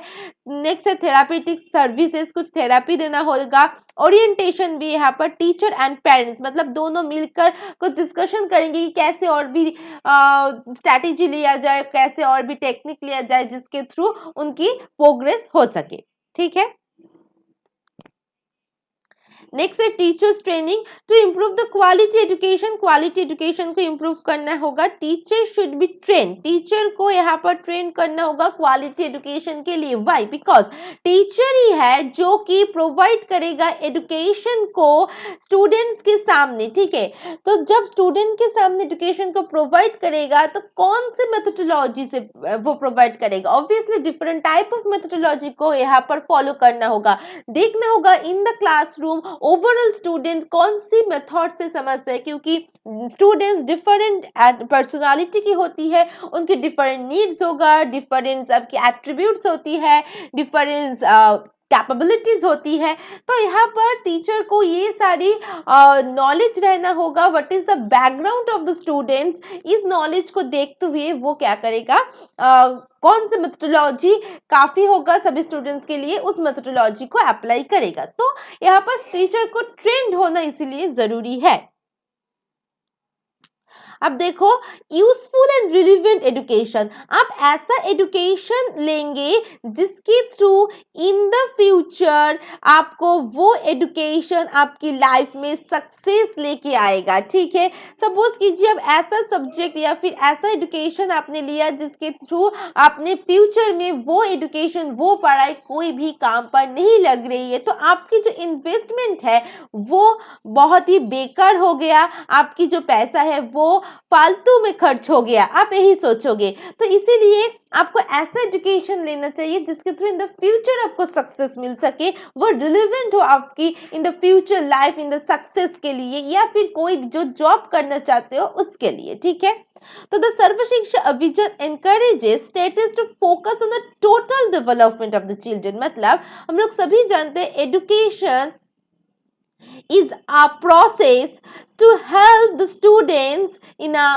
नेक्स्ट है थेरापेटिक सर्विसेज, कुछ थेरापी देना होगा। ओरिएंटेशन भी यहाँ पर टीचर एंड पेरेंट्स, मतलब दोनों मिलकर कुछ डिस्कशन करेंगे कि कैसे और भी स्ट्रैटेजी लिया जाए, कैसे और भी टेक्निक लिया जाए जिसके थ्रू उनकी प्रोग्रेस हो सके, ठीक है। नेक्स्ट है teachers training to improve the quality education, quality education को इम्प्रूव करना होगा। Teacher should be train, teacher को यहाँ पर ट्रेन करना होगा क्वालिटी एजुकेशन के लिए। व्हाई? बिकॉज टीचर ही है जो कि प्रोवाइड करेगा एजुकेशन को स्टूडेंट्स के सामने, ठीक है। तो जब स्टूडेंट के सामने एजुकेशन को प्रोवाइड करेगा तो कौन से मेथोडोलॉजी से वो प्रोवाइड करेगा? Obviously different type of methodology को यहाँ पर फॉलो करना होगा, देखना होगा in the classroom overall student कौन सी मेथड से समझते हैं, क्योंकि स्टूडेंट्स डिफरेंट पर्सनालिटी की होती है, उनकी डिफरेंट नीड्स होगा, डिफरेंट आपकी एट्रीब्यूट्स होती है, डिफरेंट कैपेबिलिटीज होती है। तो यहाँ पर टीचर को ये सारी नॉलेज रहना होगा, what is the background of the students. इस नॉलेज को देखते हुए वो क्या करेगा, कौन सी मेथोडोलॉजी काफी होगा सभी स्टूडेंट्स के लिए, उस मेथोडोलॉजी को अप्लाई करेगा। तो यहाँ पर टीचर को ट्रेंड होना इसीलिए जरूरी है। अब देखो, यूजफुल एंड रिलेवेंट एजुकेशन, आप ऐसा एजुकेशन लेंगे जिसके थ्रू इन द फ्यूचर आपको वो एजुकेशन आपकी लाइफ में सक्सेस लेके आएगा। ठीक है, सपोज कीजिए अब ऐसा सब्जेक्ट या फिर ऐसा एजुकेशन आपने लिया जिसके थ्रू आपने फ्यूचर में वो एजुकेशन, वो पढ़ाई कोई भी काम पर नहीं लग रही है, तो आपकी जो इन्वेस्टमेंट है वो बहुत ही बेकार हो गया, आपकी जो पैसा है वो फालतू में खर्च हो गया, आप यही सोचोगे। तो इसीलिए आपको ऐसा एजुकेशन लेना चाहिए जिसके थ्रू इन द फ्यूचर आपको सक्सेस मिल सके, वो रिलेवेंट हो आपकी in the future life, in the success के लिए, या फिर कोई जो जॉब करना चाहते हो उसके लिए। ठीक है, तो the Sarva Shiksha Abhiyan encourages states to focus on the total development of the children. मतलब हम लोग सभी जानते हैं education is a process to help the students in a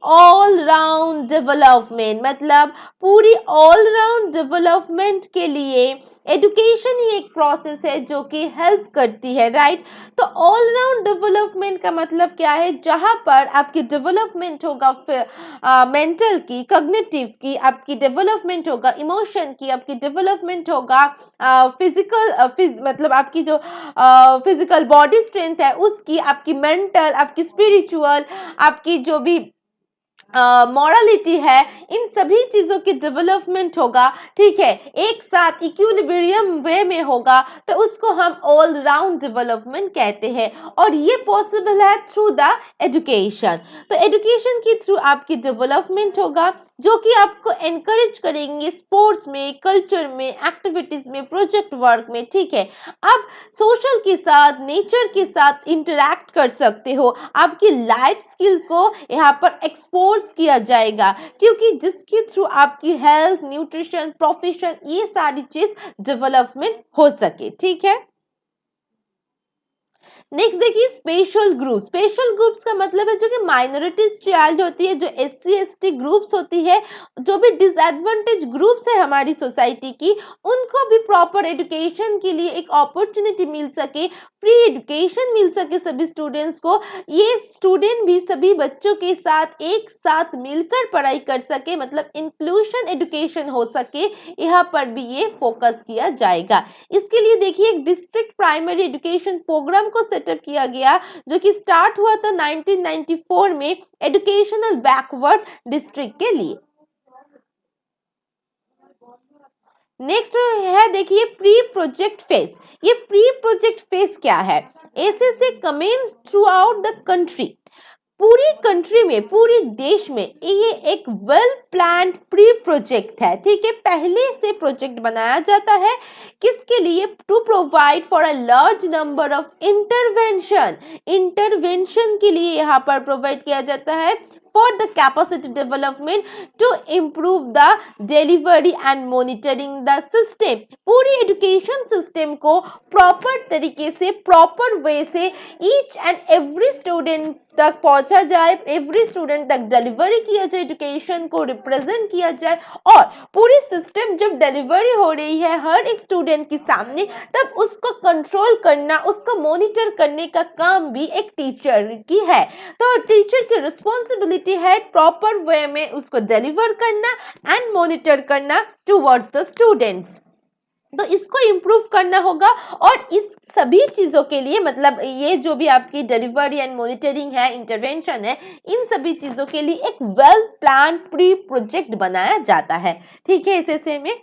all round development. मतलब पूरी ऑल राउंड डेवलपमेंट के लिए एजुकेशन ही एक प्रोसेस है जो कि हेल्प करती है, राइट। तो ऑल राउंड डेवलपमेंट का मतलब क्या है, जहां पर आपकी डेवलपमेंट होगा मेंटल की, कॉग्निटिव की, आपकी डेवलपमेंट होगा इमोशन की, आपकी डेवलपमेंट होगा फिजिकल मतलब आपकी जो फिजिकल बॉडी स्ट्रेंथ है उसकी, आपकी मेंटल, आपकी स्पिरिचुअल, आपकी जो भी मॉरलिटी है, इन सभी चीजों की डेवलपमेंट होगा। ठीक है, एक साथ इक्विलिब्रियम वे में होगा, तो उसको हम ऑल राउंड डेवलपमेंट कहते हैं, और ये पॉसिबल है थ्रू द एजुकेशन। तो एजुकेशन के थ्रू आपकी डेवलपमेंट होगा जो कि आपको एनकरेज करेंगे स्पोर्ट्स में, कल्चर में, एक्टिविटीज में, प्रोजेक्ट वर्क में। ठीक है, आप सोशल के साथ, नेचर के साथ इंटरैक्ट कर सकते हो, आपकी लाइफ स्किल को यहाँ पर एक्सपोज किया जाएगा, क्योंकि जिसके थ्रू आपकी हेल्थ, न्यूट्रिशन, प्रोफेशन, ये सारी चीज डेवलपमेंट हो सके। ठीक है, नेक्स्ट देखिए स्पेशल ग्रुप। स्पेशल ग्रुप्स का मतलब है जो कि माइनॉरिटीज चाइल्ड होती है, जो SC ST ग्रुप्स होती है, जो भी डिसएडवांटेज ग्रुप्स है हमारी सोसाइटी की, उनको भी प्रॉपर एजुकेशन के लिए एक अपॉर्चुनिटी मिल सके, फ्री एजुकेशन मिल सके सभी स्टूडेंट्स को, ये स्टूडेंट भी सभी बच्चों के साथ एक साथ मिलकर पढ़ाई कर सके, मतलब इंक्लूशन एजुकेशन हो सके, यहाँ पर भी ये फोकस किया जाएगा। इसके लिए देखिए एक डिस्ट्रिक्ट प्राइमरी एजुकेशन प्रोग्राम को सेटअप किया गया जो कि स्टार्ट हुआ था 1994 में एजुकेशनल बैकवर्ड डिस्ट्रिक्ट के लिए। नेक्स्ट है देखिए प्री प्रोजेक्ट फेज। ये प्री प्रोजेक्ट फेज क्या है, ऐसे commence throughout the country, पूरी कंट्री में, पूरे देश में ये एक वेल प्लान्ड प्री प्रोजेक्ट है। ठीक है, पहले से प्रोजेक्ट बनाया जाता है, किसके लिए, to provide for a large number of intervention, intervention के लिए यहाँ पर प्रोवाइड किया जाता है for the capacity development to improve the delivery and monitoring the system। पूरी एजुकेशन सिस्टम को प्रॉपर तरीके से, प्रॉपर वे से ईच एंड एवरी स्टूडेंट तक पहुंचा जाए, एवरी स्टूडेंट तक डिलीवरी किया जाए, एजुकेशन को रिप्रेजेंट किया जाए, और पूरी सिस्टम जब डिलीवरी हो रही है हर एक स्टूडेंट के सामने, तब उसको कंट्रोल करना, उसको मॉनिटर करने का काम भी एक टीचर की है। तो टीचर की रिस्पॉन्सिबिलिटी है प्रॉपर वे में उसको डिलीवर करना एंड मॉनिटर करना टुवर्ड्स द स्टूडेंट्स। तो इसको इम्प्रूव करना होगा, और इस सभी चीजों के लिए, मतलब ये जो भी आपकी डिलीवरी एंड मॉनिटरिंग है, इंटरवेंशन है, इन सभी चीजों के लिए एक वेल प्लान प्री प्रोजेक्ट बनाया जाता है। ठीक है, इसे में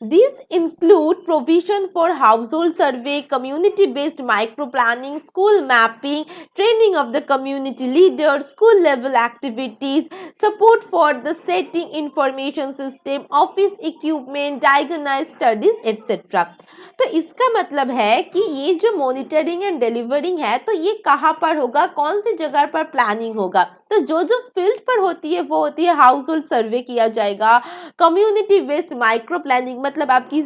These include provision for household survey, community-based micro-planning, school mapping, training of the community leaders, school level activities, support for the setting information system, office equipment, diagnostic studies, etc. तो इसका मतलब है कि ये जो मॉनिटरिंग एंड डिलीवरिंग है, तो ये कहाँ पर होगा, कौन सी जगह पर प्लानिंग होगा, तो जो जो फील्ड पर होती है वो होती है हाउस होल्ड सर्वे किया जाएगा, कम्युनिटी बेस्ड माइक्रो प्लानिंग, मतलब आपकी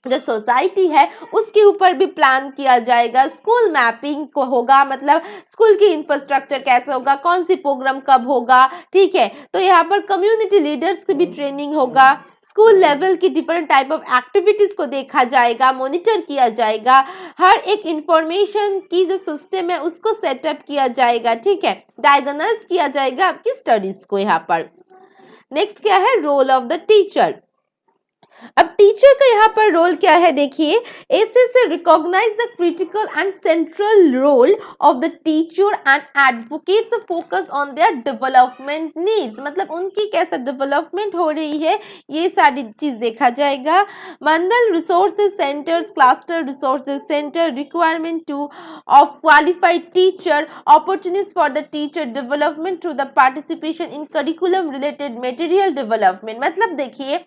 जो सोसाइटी है उसके ऊपर भी प्लान किया जाएगा। स्कूल मैपिंग को होगा, मतलब स्कूल की इंफ्रास्ट्रक्चर कैसे होगा, कौन सी प्रोग्राम कब होगा, ठीक है। तो यहाँ पर कम्युनिटी लीडर्स की भी ट्रेनिंग होगा। स्कूल लेवल की डिफरेंट टाइप ऑफ एक्टिविटीज को देखा जाएगा, मॉनिटर किया जाएगा। हर एक इंफॉर्मेशन की जो सिस्टम है उसको सेटअप किया जाएगा, ठीक है। डायग्नोज किया जाएगा आपकी स्टडीज को यहाँ पर। नेक्स्ट क्या है, रोल ऑफ द टीचर। अब टीचर का यहाँ पर रोल क्या है देखिए, ऐसे से recognise the critical and central role of the teacher and advocates focus on their development needs, मतलब उनकी कैसा डेवलपमेंट हो रही है ये सारी चीज देखा जाएगा। Mandal resources centres, cluster resources centre, requirement to of qualified teacher, opportunities for the teacher development through the participation in curriculum related material development. मतलब देखिए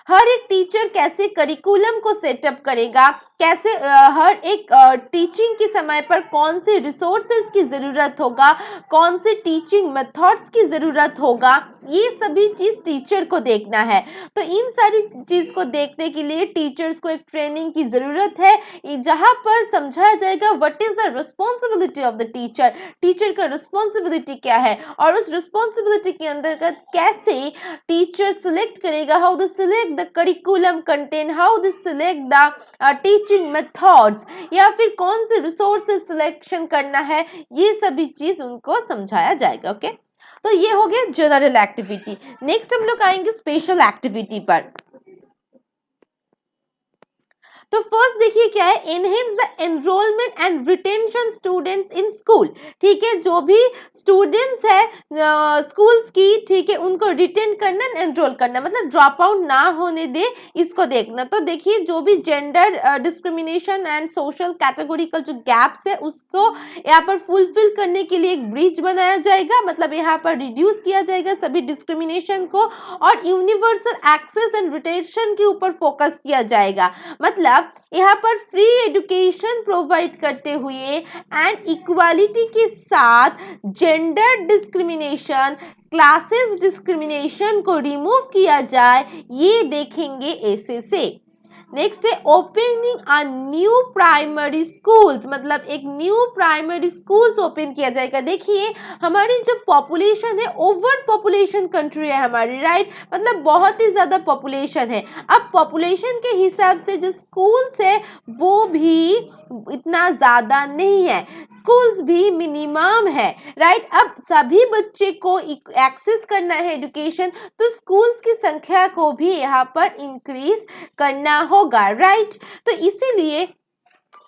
हर एक टीचर कैसे करिकुलम को सेटअप करेगा, कैसे हर एक टीचिंग के समय पर कौन से रिसोर्सेज की ज़रूरत होगा, कौन से टीचिंग मेथड्स की ज़रूरत होगा, ये सभी चीज़ टीचर को देखना है। तो इन सारी चीज़ को देखने के लिए टीचर्स को एक ट्रेनिंग की ज़रूरत है, जहाँ पर समझाया जाएगा what is the responsibility of the teacher, teacher का रिस्पॉन्सिबिलिटी क्या है, और उस रिस्पॉन्सिबिलिटी के अंतर्गत कैसे टीचर सिलेक्ट करेगा, how the select the curriculum content, how they select the teaching methods, या फिर कौन से resources selection करना है, ये सभी चीज उनको समझाया जाएगा। ओके, तो ये हो गया जनरल एक्टिविटी। नेक्स्ट हम लोग आएंगे स्पेशल एक्टिविटी पर। तो फर्स्ट देखिए क्या है, enhance the enrolment and retention students in school, ठीक है। जो भी स्टूडेंट्स है स्कूल्स की, ठीक है, उनको रिटेन करना, एनरोल करना, मतलब ड्रॉप आउट ना होने दे, इसको देखना। तो देखिए जो भी gender discrimination and social categorical जो गैप्स है उसको यहाँ पर फुलफिल करने के लिए एक ब्रिज बनाया जाएगा, मतलब यहाँ पर रिड्यूस किया जाएगा सभी डिस्क्रिमिनेशन को, और यूनिवर्सल एक्सेस एंड रिटेंशन के ऊपर फोकस किया जाएगा। मतलब यहाँ पर फ्री एजुकेशन प्रोवाइड करते हुए एंड इक्वालिटी के साथ जेंडर डिस्क्रिमिनेशन, क्लासेस डिस्क्रिमिनेशन को रिमूव किया जाए, ये देखेंगे ऐसे से। नेक्स्ट है opening a new primary schools, मतलब एक न्यू प्राइमरी स्कूल्स ओपन किया जाएगा। देखिए हमारी जो पॉपुलेशन है, ओवर पॉपुलेशन कंट्री है हमारी, राइट, मतलब बहुत ही ज्यादा पॉपुलेशन है। अब पॉपुलेशन के हिसाब से जो स्कूल्स है वो भी इतना ज्यादा नहीं है, स्कूल्स भी मिनिमम है, राइट। अब सभी बच्चे को एक्सेस करना है एजुकेशन, तो स्कूल्स की संख्या को भी यहाँ पर इंक्रीज करना होगा, राइट। तो इसीलिए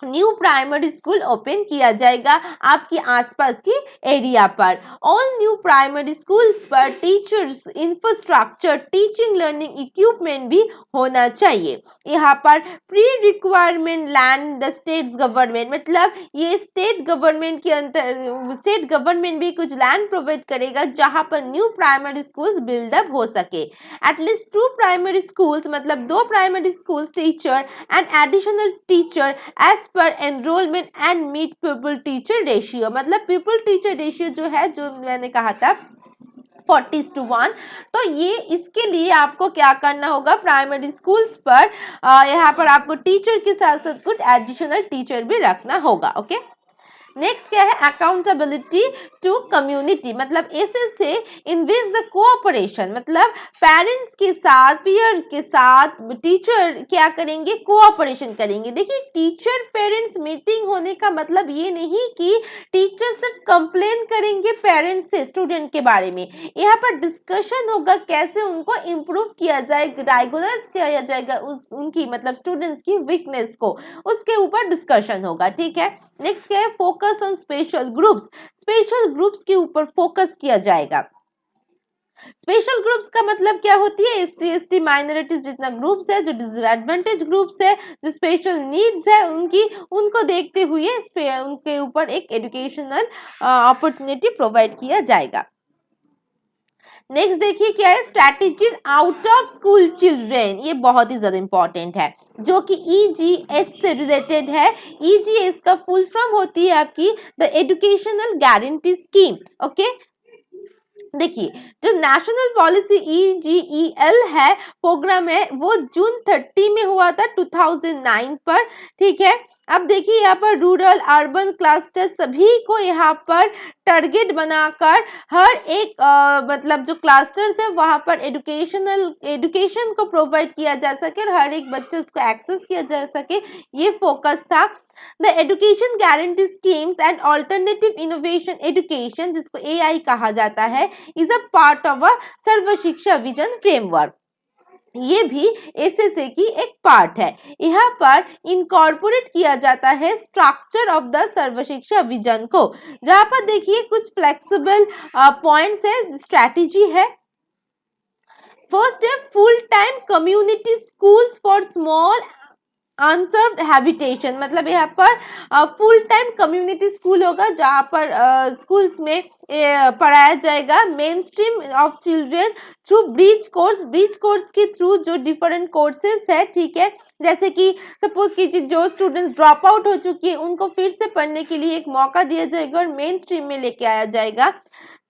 न्यू प्राइमरी स्कूल ओपन किया जाएगा आपके आसपास की एरिया पर। ऑल न्यू प्राइमरी स्कूल्स पर teachers, infrastructure, teaching learning equipment भी होना चाहिए। यहाँ पर pre requirement land the state government, मतलब ये स्टेट गवर्नमेंट के अंतर, स्टेट गवर्नमेंट भी कुछ लैंड प्रोवाइड करेगा जहाँ पर न्यू प्राइमरी स्कूल्स बिल्डअप हो सके। एटलीस्ट 2 प्राइमरी स्कूल्स, मतलब 2 primary schools teacher and additional teacher as per enrolment and meet pupil teacher ratio, मतलब पीपल टीचर रेशियो जो है, जो मैंने कहा था 40:1, तो ये इसके लिए आपको क्या करना होगा, प्राइमरी स्कूल्स पर यहाँ पर आपको टीचर के साथ साथ कुछ एडिशनल टीचर भी रखना होगा। ओके, नेक्स्ट क्या है, अकाउंटेबिलिटी टू कम्युनिटी, मतलब ऐसे से इन्वेस्ट द कोऑपरेशन, मतलब पेरेंट्स के साथ, पीयर के साथ टीचर क्या करेंगे, कोऑपरेशन करेंगे। देखिए टीचर पेरेंट्स मीटिंग होने का मतलब ये नहीं कि टीचर सिर्फ कंप्लेन करेंगे पेरेंट्स से स्टूडेंट के बारे में, यहाँ पर डिस्कशन होगा कैसे उनको इम्प्रूव किया जाए, डायग्नोज किया जाएगा उनकी, मतलब स्टूडेंट्स की वीकनेस को, उसके ऊपर डिस्कशन होगा, ठीक है। नेक्स्ट क्या है, focus on special groups, special groups के ऊपर फोकस किया जाएगा। स्पेशल ग्रुप्स का मतलब क्या होती है, SC ST माइनॉरिटीज जितना ग्रुप्स है, जो डिसएडवांटेज ग्रुप्स है, जो स्पेशल नीड्स है उनकी, उनको देखते हुए उनके ऊपर एक एजुकेशनल अपॉर्चुनिटी प्रोवाइड किया जाएगा। नेक्स्ट देखिए क्या है, strategies out of school children, ये बहुत ही ज्यादा इंपॉर्टेंट है, जो कि EGS से रिलेटेड है। EGS का फुल फॉर्म होती है आपकी the educational guarantee scheme. Okay, देखिए, जो नेशनल पॉलिसी EGEL है, प्रोग्राम है, वो जून 30 में हुआ था 2009 पर, ठीक है। अब देखिए यहाँ पर रूरल अर्बन क्लस्टर सभी को यहाँ पर टारगेट बनाकर हर एक मतलब जो क्लस्टर्स है वहां पर एजुकेशन को प्रोवाइड किया जा सके और हर एक बच्चे उसको एक्सेस किया जा सके, ये फोकस था। The education guarantee schemes and alternative innovation education, जिसको AI कहा जाता है, is a part of a Sarva Shiksha vision framework. ये भी एसएसए की एक पार्ट है। यहाँ पर इनकॉर्पोरेट किया जाता है structure of the Sarva Shiksha vision को, जहां पर देखिए कुछ फ्लेक्सिबल पॉइंट्स है, स्ट्रैटेजी है। फर्स्ट है full time community schools for small unserved habitation, मतलब यहाँ पर फुल टाइम कम्युनिटी स्कूल होगा जहाँ पर स्कूल्स में पढ़ाया जाएगा main stream of children through bridge course के थ्रू जो डिफरेंट कोर्सेज है, ठीक है। जैसे कि सपोज की जो स्टूडेंट्स ड्रॉप आउट हो चुकी है उनको फिर से पढ़ने के लिए एक मौका दिया जाएगा और मेन स्ट्रीम में लेके आया जाएगा।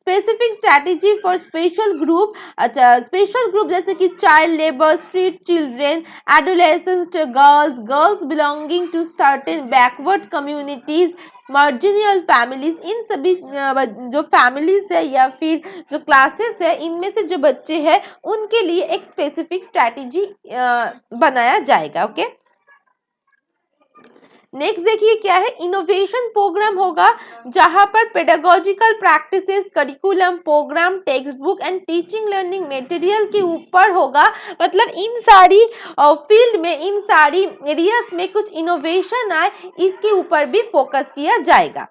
Specific strategy for special group, अच्छा स्पेशल ग्रुप जैसे कि child labour, street children, adolescent girls belonging to certain backward communities, marginal families, इन सभी जो फैमिलीज है या फिर जो क्लासेस है इनमें से जो बच्चे हैं उनके लिए एक स्पेसिफिक स्ट्रैटेजी बनाया जाएगा। ओके, नेक्स्ट देखिए क्या है, इनोवेशन प्रोग्राम होगा जहां पर pedagogical practices, curriculum, programme, textbook and teaching learning material के ऊपर होगा। मतलब इन सारी फील्ड में, इन सारी एरियाज में कुछ इनोवेशन आए, इसके ऊपर भी फोकस किया जाएगा।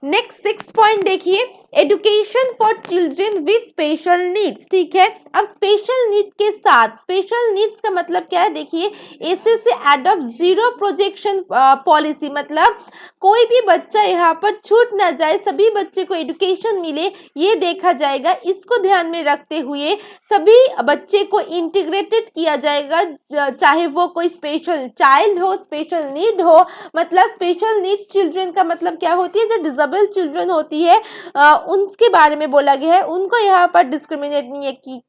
नेक्स्ट 6 पॉइंट देखिए, education for children with special needs, ठीक है। अब स्पेशल नीड के साथ, स्पेशल नीड्स का मतलब क्या है, देखिए SSA adopt zero projection policy, मतलब कोई भी बच्चा यहाँ पर छूट ना जाए, सभी बच्चे को एजुकेशन मिले, ये देखा जाएगा। इसको ध्यान में रखते हुए सभी बच्चे को इंटीग्रेटेड किया जाएगा, चाहे वो कोई स्पेशल चाइल्ड हो, स्पेशल नीड हो। मतलब स्पेशल नीड चिल्ड्रन का मतलब क्या होती है, जो डिसेबल चिल्ड्रन होती है उनके बारे में बोला गया है। उनको यहाँ पर डिस्क्रिमिनेट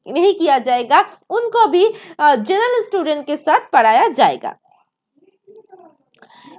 नहीं किया जाएगा, उनको भी जनरल स्टूडेंट के साथ पढ़ाया जाएगा।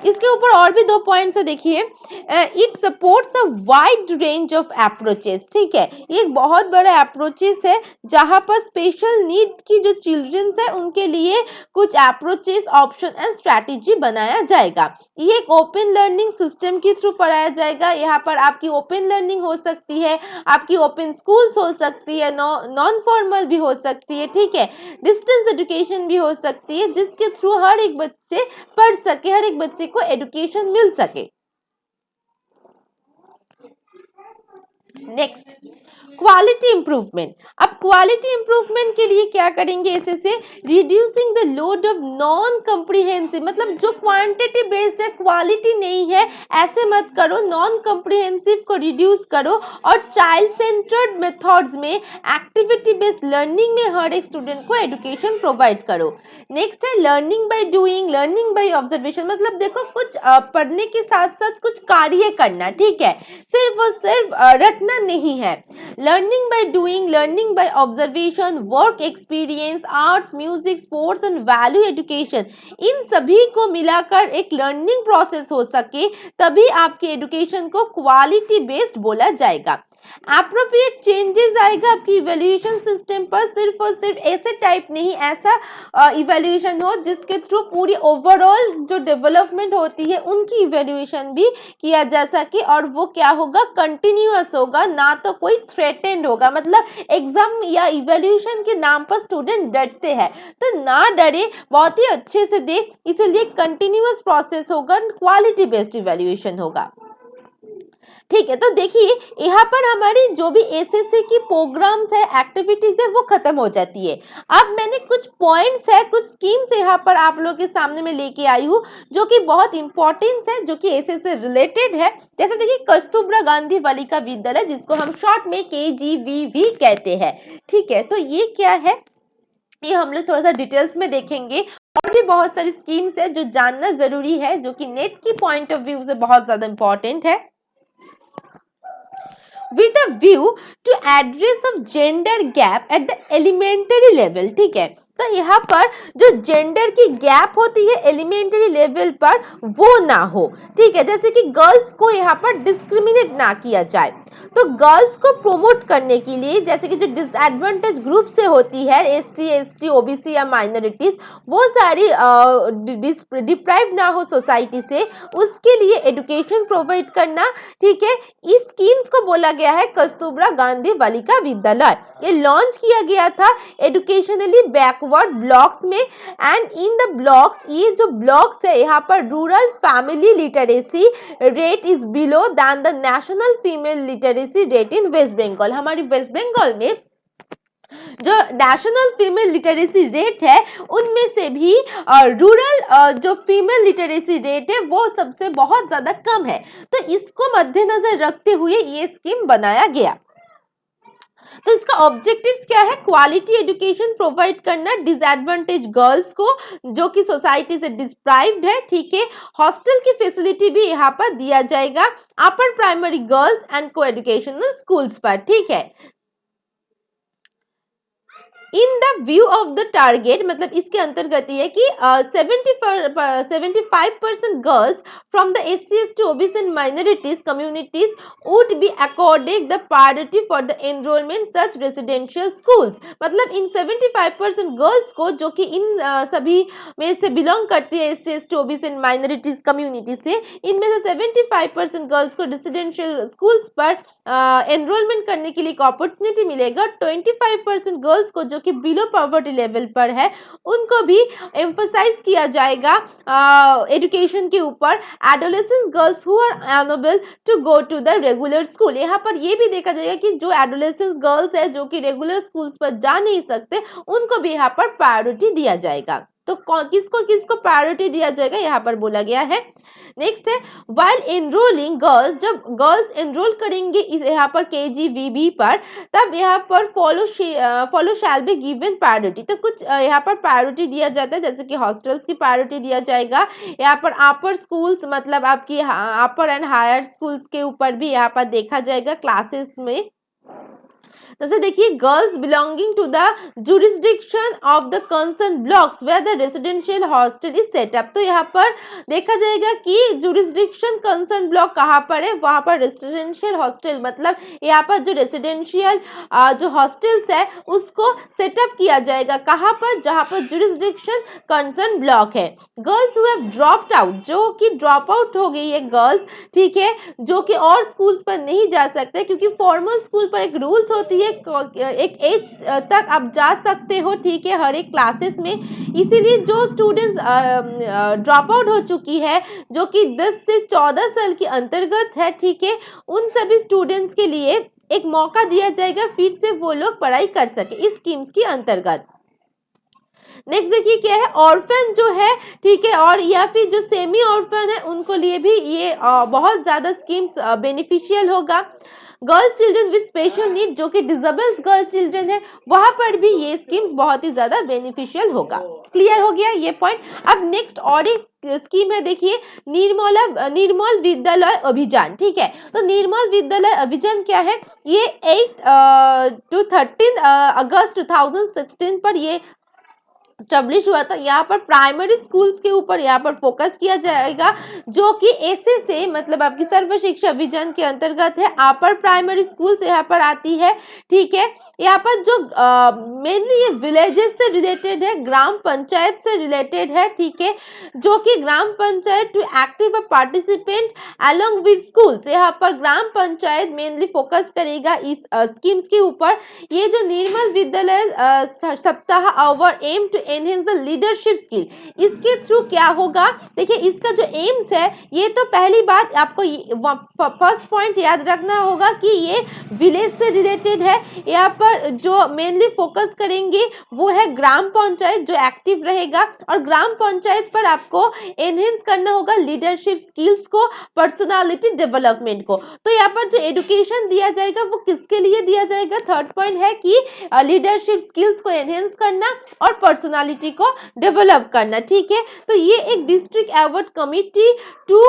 इसके ऊपर और भी 2 पॉइंट्स है, देखिए it supports a wide range of approaches, ठीक है। ये एक बहुत बड़ा अप्रोचेस है जहां पर स्पेशल नीड की जो चिल्ड्रंस है उनके लिए कुछ अप्रोचेस, ऑप्शन एंड स्ट्रैटेजी बनाया जाएगा। ये एक ओपन लर्निंग सिस्टम के थ्रू पढ़ाया जाएगा। यहाँ पर आपकी ओपन लर्निंग हो सकती है, आपकी ओपन स्कूल्स हो सकती है, नॉन फॉर्मल भी हो सकती है, ठीक है, डिस्टेंस एजुकेशन भी हो सकती है, जिसके थ्रू हर एक बच्चे पढ़ सके, हर एक बच्चे को एजुकेशन मिल सके। Next quality improvement. अब क्वालिटी इंप्रूवमेंट के लिए क्या करेंगे, ऐसे reducing the load of non comprehensive, मतलब जो क्वांटिटी बेस्ड है, क्वालिटी नहीं है, ऐसे मत करो, नॉन कॉम्प्रिहेंसिव को रिड्यूस करो और चाइल्ड सेंटर्ड मेथड्स में, एक्टिविटी बेस्ड लर्निंग में हर एक स्टूडेंट को एजुकेशन प्रोवाइड करो। नेक्स्ट है learning by doing, learning by observation, मतलब देखो कुछ पढ़ने के साथ साथ कुछ कार्य करना, ठीक है, सिर्फ और सिर्फ रटना नहीं है। Learning by doing, learning by observation, work experience, arts, music, sports and value education, इन सभी को मिलाकर एक लर्निंग प्रोसेस हो सके, तभी आपके एजुकेशन को क्वालिटी बेस्ड बोला जाएगा। एप्रोप्रिएट चेंजेस आएगा आपकी इवैल्यूएशन सिस्टम पर, सिर्फ और सिर्फ ऐसे टाइप नहीं, ऐसा इवैल्यूएशन हो जिसके थ्रू पूरी ओवरऑल जो डेवलपमेंट होती है उनकी इवैल्यूएशन भी किया जा सके, और वो क्या होगा, कंटिन्यूअस होगा, ना तो कोई थ्रेटेंड होगा। मतलब एग्जाम या इवैल्यूएशन के नाम पर स्टूडेंट डरते हैं, तो ना डरे, बहुत ही अच्छे से दे, इसलिए कंटिन्यूअस प्रोसेस होगा, क्वालिटी बेस्ड इवैल्यूएशन होगा, ठीक है। तो देखिए यहाँ पर हमारी जो भी एसएससी की प्रोग्राम्स है, एक्टिविटीज है, वो खत्म हो जाती है। अब मैंने कुछ पॉइंट्स है, कुछ स्कीम्स यहाँ पर आप लोगों के सामने में लेके आई हूँ जो कि बहुत इंपॉर्टेंस है, जो कि एसएससी से रिलेटेड है। जैसे देखिए कस्तूरबा गांधी बालिका विद्यालय, जिसको हम शॉर्ट में KGV भी कहते हैं, ठीक है। तो ये क्या है, ये हम लोग थोड़ा सा डिटेल्स में देखेंगे। और भी बहुत सारी स्कीम्स है जो जानना जरूरी है, जो कि नेट की पॉइंट ऑफ व्यू से बहुत ज्यादा इंपॉर्टेंट है। with a view to address of gender gap at the elementary level। ठीक है, तो यहाँ पर जो जेंडर की गैप होती है एलिमेंट्री लेवल पर वो ना हो। ठीक है, जैसे कि गर्ल्स को यहाँ पर डिस्क्रिमिनेट ना किया जाए। तो गर्ल्स को प्रमोट करने के लिए जैसे कि जो डिसएडवांटेज ग्रुप से होती है एससी एसटी ओबीसी या माइनॉरिटीज, वो सारी डिप्राइव ना हो सोसाइटी से, उसके लिए एजुकेशन प्रोवाइड करना। ठीक है, इस स्कीम्स को बोला गया है कस्तूरबा गांधी बालिका विद्यालय। ये लॉन्च किया गया था एजुकेशनली बैकवर्ड ब्लॉक्स में, एंड इन द ब्लॉक्स, ये जो ब्लॉक्स है यहाँ पर rural family literacy rate is below than the national female literacy rate in West Bengal. हमारी वेस्ट बंगाल में जो नेशनल फीमेल लिटरेसी रेट है उनमें से भी रूरल जो फीमेल लिटरेसी रेट है वो सबसे बहुत ज्यादा कम है। तो इसको मद्देनजर रखते हुए ये स्कीम बनाया गया। तो इसका ऑब्जेक्टिव्स क्या है? क्वालिटी एजुकेशन प्रोवाइड करना डिसएडवांटेज गर्ल्स को जो कि सोसाइटी से डिप्राइव्ड है। ठीक है, हॉस्टल की फैसिलिटी भी यहाँ पर दिया जाएगा अपर प्राइमरी गर्ल्स एंड को एजुकेशनल स्कूल्स पर। ठीक है, in the view of the target, मतलब इसके अंतर्गत ये है कि 75% girls from the SC ST OBC and minorities communities would be accorded the priority for the enrolment such residential schools. मतलब इन 75% गर्ल्स को जो कि इन सभी में से बिलोंग करती है SC ST OBC and minorities community से, इनमें से 75% गर्ल्स को रेसिडेंशियल स्कूल्स पर एनरोलमेंट करने के लिए एक अपॉर्चुनिटी मिलेगा। 25% गर्ल्स को जो कि बिलो पॉवर्टी लेवल पर है उनको भी एम्फसाइज किया जाएगा एजुकेशन के ऊपर। Adolescent girls who are unable to go to the regular school, यहाँ पर ये भी देखा जाएगा कि जो एडोलेसेंट गर्ल्स है जो कि रेगुलर स्कूल्स पर जा नहीं सकते उनको भी यहाँ पर प्रायोरिटी दिया जाएगा। तो किसको किसको प्रायोरिटी दिया जाएगा यहाँ पर बोला गया है। नेक्स्ट है व्हाइल एनरोलिंग गर्ल्स, जब गर्ल्स एनरोल करेंगे इस यहाँ पर KGBB पर, तब यहाँ पर follow shall be given priority. तो कुछ यहाँ पर प्रायोरिटी दिया जाता है, जैसे कि हॉस्टल्स की प्रायोरिटी दिया जाएगा। यहाँ पर अपर स्कूल्स मतलब आपकी अपर एंड हायर स्कूल्स के ऊपर भी यहाँ पर देखा जाएगा क्लासेस में। जैसे देखिए girls belonging to the jurisdiction of the concern blocks where the residential hostel is set up. तो यहाँ पर देखा जाएगा कि जुरिस्डिक्शन कंसर्न ब्लॉक कहाँ पर है, वहाँ पर रेसिडेंशियल हॉस्टल मतलब यहाँ पर जो रेसिडेंशियल जो हॉस्टल्स है उसको सेटअप किया जाएगा। कहाँ पर? जहाँ पर जुरिस्डिक्शन कंसर्न ब्लॉक है। Girls who have dropped out, जो कि ड्रॉप आउट हो गई है गर्ल्स, ठीक है, जो कि और स्कूल्स पर नहीं जा सकते क्योंकि फॉर्मल स्कूल पर एक रूल्स होती है एक एज तक आप जा सकते हो। ठीक है, हर एक क्लासेस में, इसीलिए जो स्टूडेंट्स ड्रॉप आउट हो चुकी है जो कि 10 से 14 साल के अंतर्गत है, ठीक है, उन सभी स्टूडेंट्स के लिए एक मौका दिया जाएगा फिर से वो लोग पढ़ाई कर सके इस स्कीम्स के अंतर्गत। नेक्स्ट देखिए क्या है, ऑर्फन जो है, ठीक है, और या फिर जो सेमी ऑर्फन है उनको लिए भी ये बहुत ज्यादा स्कीम्स बेनिफिशियल होगा। Girls children with special need जो कि डिसेबल्ड गर्ल चिल्ड्रन है वहां पर भी ये स्कीम्स बहुत ही ज्यादा बेनिफिशियल होगा। क्लियर हो गया ये पॉइंट। अब नेक्स्ट और एक स्कीम है, देखिए निर्मल विद्यालय अभियान। ठीक है, तो निर्मल विद्यालय अभियान क्या है, ये 8 to 13 अगस्त 2016 पर ये स्टैब्लिश हुआ था। यहाँ पर प्राइमरी स्कूल्स के ऊपर यहाँ पर फोकस किया जाएगा जो कि ऐसे से मतलब आपकी सर्व शिक्षा अभियान के अंतर्गत है। अपर प्राइमरी स्कूल्स यहाँ पर आती है। ठीक है, यहाँ पर जो मेनली ये विलेजेस से रिलेटेड है, ग्राम पंचायत से रिलेटेड है। ठीक है, जो कि gram panchayat to active participant along with schools, यहाँ पर ग्राम पंचायत मेनली फोकस करेगा इस स्कीम्स के ऊपर। ये जो Nirmal Vidyalaya Saptah our aim to enhance the leadership skill, इसके थ्रू क्या होगा, देखिए इसका जो एम्स है, ये तो पहली बात आपको फर्स्ट पॉइंट याद रखना होगा कि ये विलेज से रिलेटेड है। यहाँ पर जो मेनली फोकस करेंगे वो है ग्राम पंचायत जो एक्टिव रहेगा, और ग्राम पंचायत पर आपको एनहेंस करना होगा लीडरशिप स्किल्स को, पर्सनालिटी डेवलपमेंट को। तो यहाँ पर जो एजुकेशन दिया जाएगा वो किसके लिए दिया जाएगा, थर्ड पॉइंट है कि लीडरशिप स्किल्स को एनहेंस करना और पर्सनालिटी पर्सनालिटी को डेवलप करना, ठीक है। तो ये एक district award committee two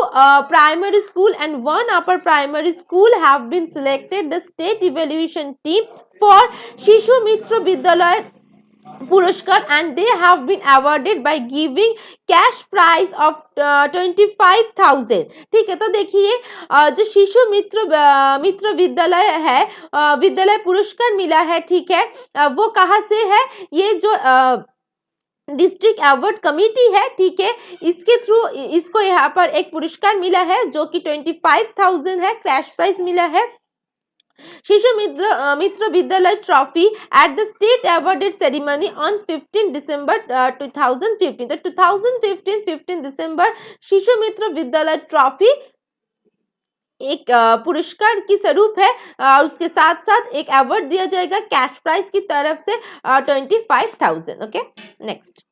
primary school and 1 upper primary school have been selected the state evaluation team for Shishu Mitra Vidyalaya Puraskar and they have been awarded by giving cash prize of 25,000, ठीक है। तो देखिए जो शिशु मित्र विद्यालय है, विद्यालय पुरस्कार मिला है, ठीक है। वो कहाँ से है, ये जो डिस्ट्रिक्ट अवार्ड कमेटी है, ठीक है, इसके थ्रू इसको यहाँ पर एक पुरस्कार मिला है जो कि 25,000 है, कैश प्राइज मिला है। शिशु मित्र विद्यालय trophy at the state awarded ceremony on 15 दिसंबर 2015। तो 2015 15 दिसंबर शिशु मित्र विद्यालय ट्रॉफी एक पुरस्कार की स्वरूप है और उसके साथ साथ एक अवार्ड दिया जाएगा कैश प्राइज की तरफ से 25,000। Okay, next.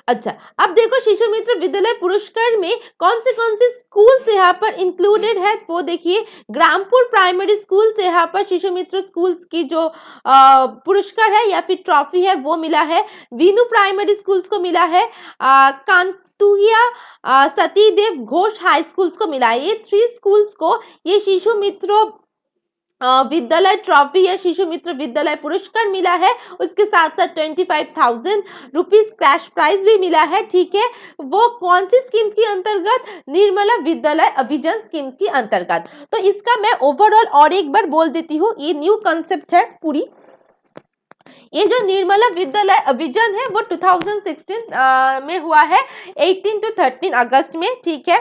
अच्छा, अब देखो शिशु मित्र विद्यालय पुरस्कार में कौन से स्कूल से यहाँ पर इंक्लूडेड है, वो देखिए। ग्रामपुर प्राइमरी स्कूल से यहाँ पर शिशु मित्र स्कूल्स की जो पुरस्कार है या फिर ट्रॉफी है वो मिला है। वीनू प्राइमरी स्कूल्स को मिला है। कांतुया सतीदेव घोष हाई स्कूल्स को मिला है। ये 3 स्कूल्स को ये शिशु मित्र विद्यालय ट्रॉफी या शिशु मित्र विद्यालय पुरस्कार मिला है। उसके साथ साथ 25,000 रुपीज कैश प्राइज भी मिला है, ठीक है। वो कौन सी स्कीम्स के अंतर्गत, निर्मला विद्यालय अभियान स्कीम्स के अंतर्गत। तो इसका मैं ओवरऑल और एक बार बोल देती हूँ, ये न्यू कंसेप्ट है पूरी। ये जो निर्मला विद्यालय अभियान है वो 2016 में हुआ है, 18 to 13 अगस्त में, ठीक है।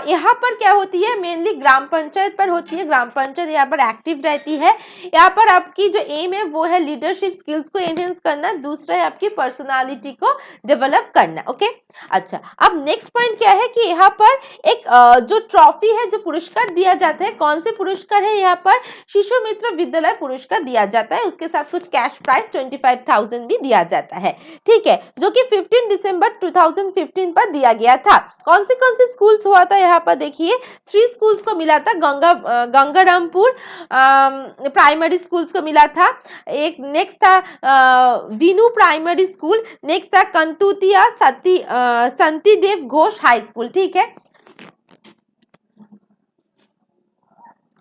यहाँ पर क्या होती है, मेनली ग्राम पंचायत पर होती है। ग्राम पंचायत यहाँ पर एक्टिव रहती है। यहाँ पर आपकी जो एम है वो है लीडरशिप स्किल्स को एनहेंस करना, दूसरा है आपकी पर्सनालिटी को डेवलप करना। ओके, अच्छा, अब नेक्स्ट पॉइंट क्या है कि यहाँ पर एक जो ट्रॉफी है, जो पुरस्कार दिया जाता है, कौन से पुरस्कार है, यहाँ पर शिशु मित्र विद्यालय पुरस्कार दिया जाता है। उसके साथ कुछ कैश प्राइज 25,000 भी दिया जाता है, ठीक है, जो कि 15 दिसंबर 2015 पर दिया गया था। कौन से स्कूल्स हुआ था, यहाँ पर देखिए 3 स्कूल्स को मिला था। गंगारामपुर प्राइमरी स्कूल्स को मिला था। एक नेक्स्ट था वीनू प्राइमरी स्कूल, नेक्स्ट था कंतुतिया संतीदेव घोष हाई स्कूल, ठीक है।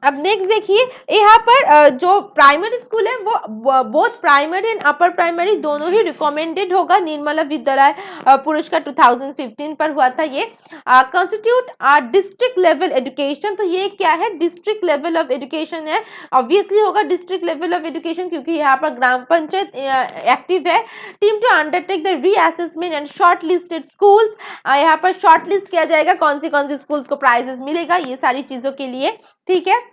अब नेक्स्ट देखिए, यहाँ पर जो प्राइमरी स्कूल है वो both primary and upper primary दोनों ही रिकमेंडेड होगा। निर्मला विद्यालय पुरस्कार 2015 पर हुआ था। ये कंस्टिट्यूट डिस्ट्रिक्ट लेवल एजुकेशन। तो ये क्या है, डिस्ट्रिक्ट लेवल ऑफ एजुकेशन है। ऑब्वियसली होगा डिस्ट्रिक्ट लेवल ऑफ एजुकेशन क्योंकि यहाँ पर ग्राम पंचायत एक्टिव है। Team to undertake the reassessment and short listed schools. यहाँ पर शॉर्ट लिस्ट किया जाएगा कौन सी स्कूल्स को प्राइजेस मिलेगा, ये सारी चीजों के लिए, ठीक है।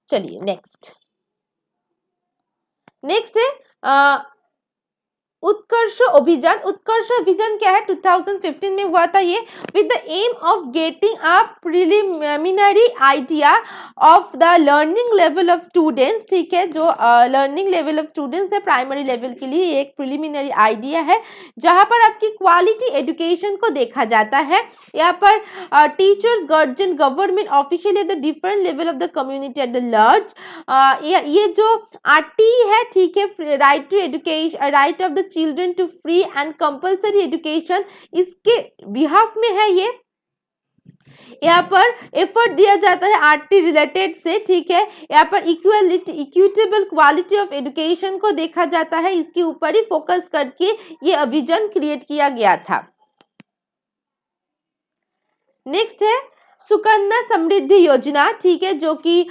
चलिए नेक्स्ट है उत्कर्ष अभियान। उत्कर्ष अभियान क्या है, 2015 में हुआ था ये, with the aim of getting a preliminary idea of the learning level of students, ठीक है। जो लर्निंग लेवल ऑफ स्टूडेंट्स है प्राइमरी लेवल के लिए, एक प्रिलिमिनरी आइडिया है जहां पर आपकी क्वालिटी एजुकेशन को देखा जाता है। यहाँ पर teachers, guardian, government official at the different level of the community at the large. ये जो आरटी है, ठीक है, right to education, right of the children to free and compulsory education, इसके बिहाफ में है ये। यहाँ पर एफर्ट दिया जाता है आरटी रिलेटेड से, ठीक है। यहाँ पर इक्विटेबल क्वालिटी ऑफ एजुकेशन को देखा जाता है, इसके ऊपर ही फोकस करके ये अभियान क्रिएट किया गया था। नेक्स्ट है सुकन्या समृद्धि योजना, ठीक है, जो कि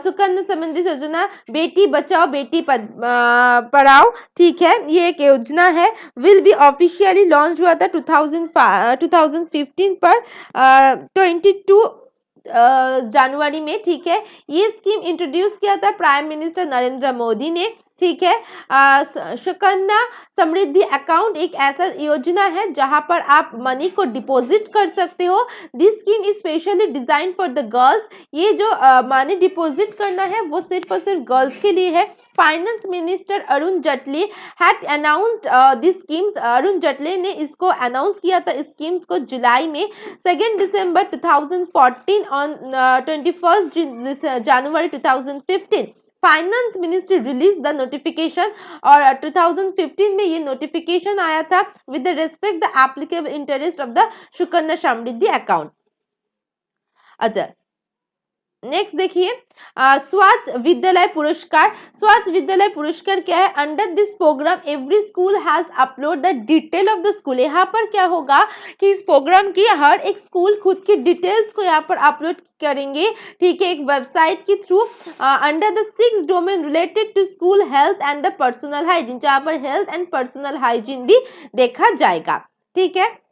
सुकन्या समृद्धि योजना बेटी बचाओ बेटी पढ़ाओ, ठीक है, ये एक योजना है। विल बी ऑफिशियली लॉन्च हुआ था 2015 पर 22 जनवरी में, ठीक है। ये स्कीम इंट्रोड्यूस किया था प्राइम मिनिस्टर नरेंद्र मोदी ने, ठीक है। सुकन्या समृद्धि अकाउंट एक ऐसा योजना है जहां पर आप मनी को डिपॉजिट कर सकते हो। This scheme is specially design for the girls. ये जो मनी डिपॉजिट करना है वो सिर्फ और सिर्फ गर्ल्स के लिए है। Finance minister Arun Jaitley had announced this schemes. Arun Jaitley ने इसको अनाउंस किया था, इस स्कीम्स को जुलाई में। 2 December 2014 on 21 January 2015 finance ministry release the notification, और 2015 में ये नोटिफिकेशन आया था with respect the applicable interest of the Sukanya Samriddhi account. अच्छा, नेक्स्ट देखिए स्वच्छ विद्यालय पुरस्कार। स्वच्छ विद्यालय पुरस्कार क्या है? Under this program every school has upload the detail of the school. यहाँ पर क्या होगा कि इस प्रोग्राम की हर एक स्कूल खुद की डिटेल्स को यहाँ पर अपलोड करेंगे, ठीक है, एक वेबसाइट के through under the 6 domain related to school health and the personal hygiene, जहाँ पर हेल्थ एंड पर्सनल हाइजीन भी देखा जाएगा, ठीक है।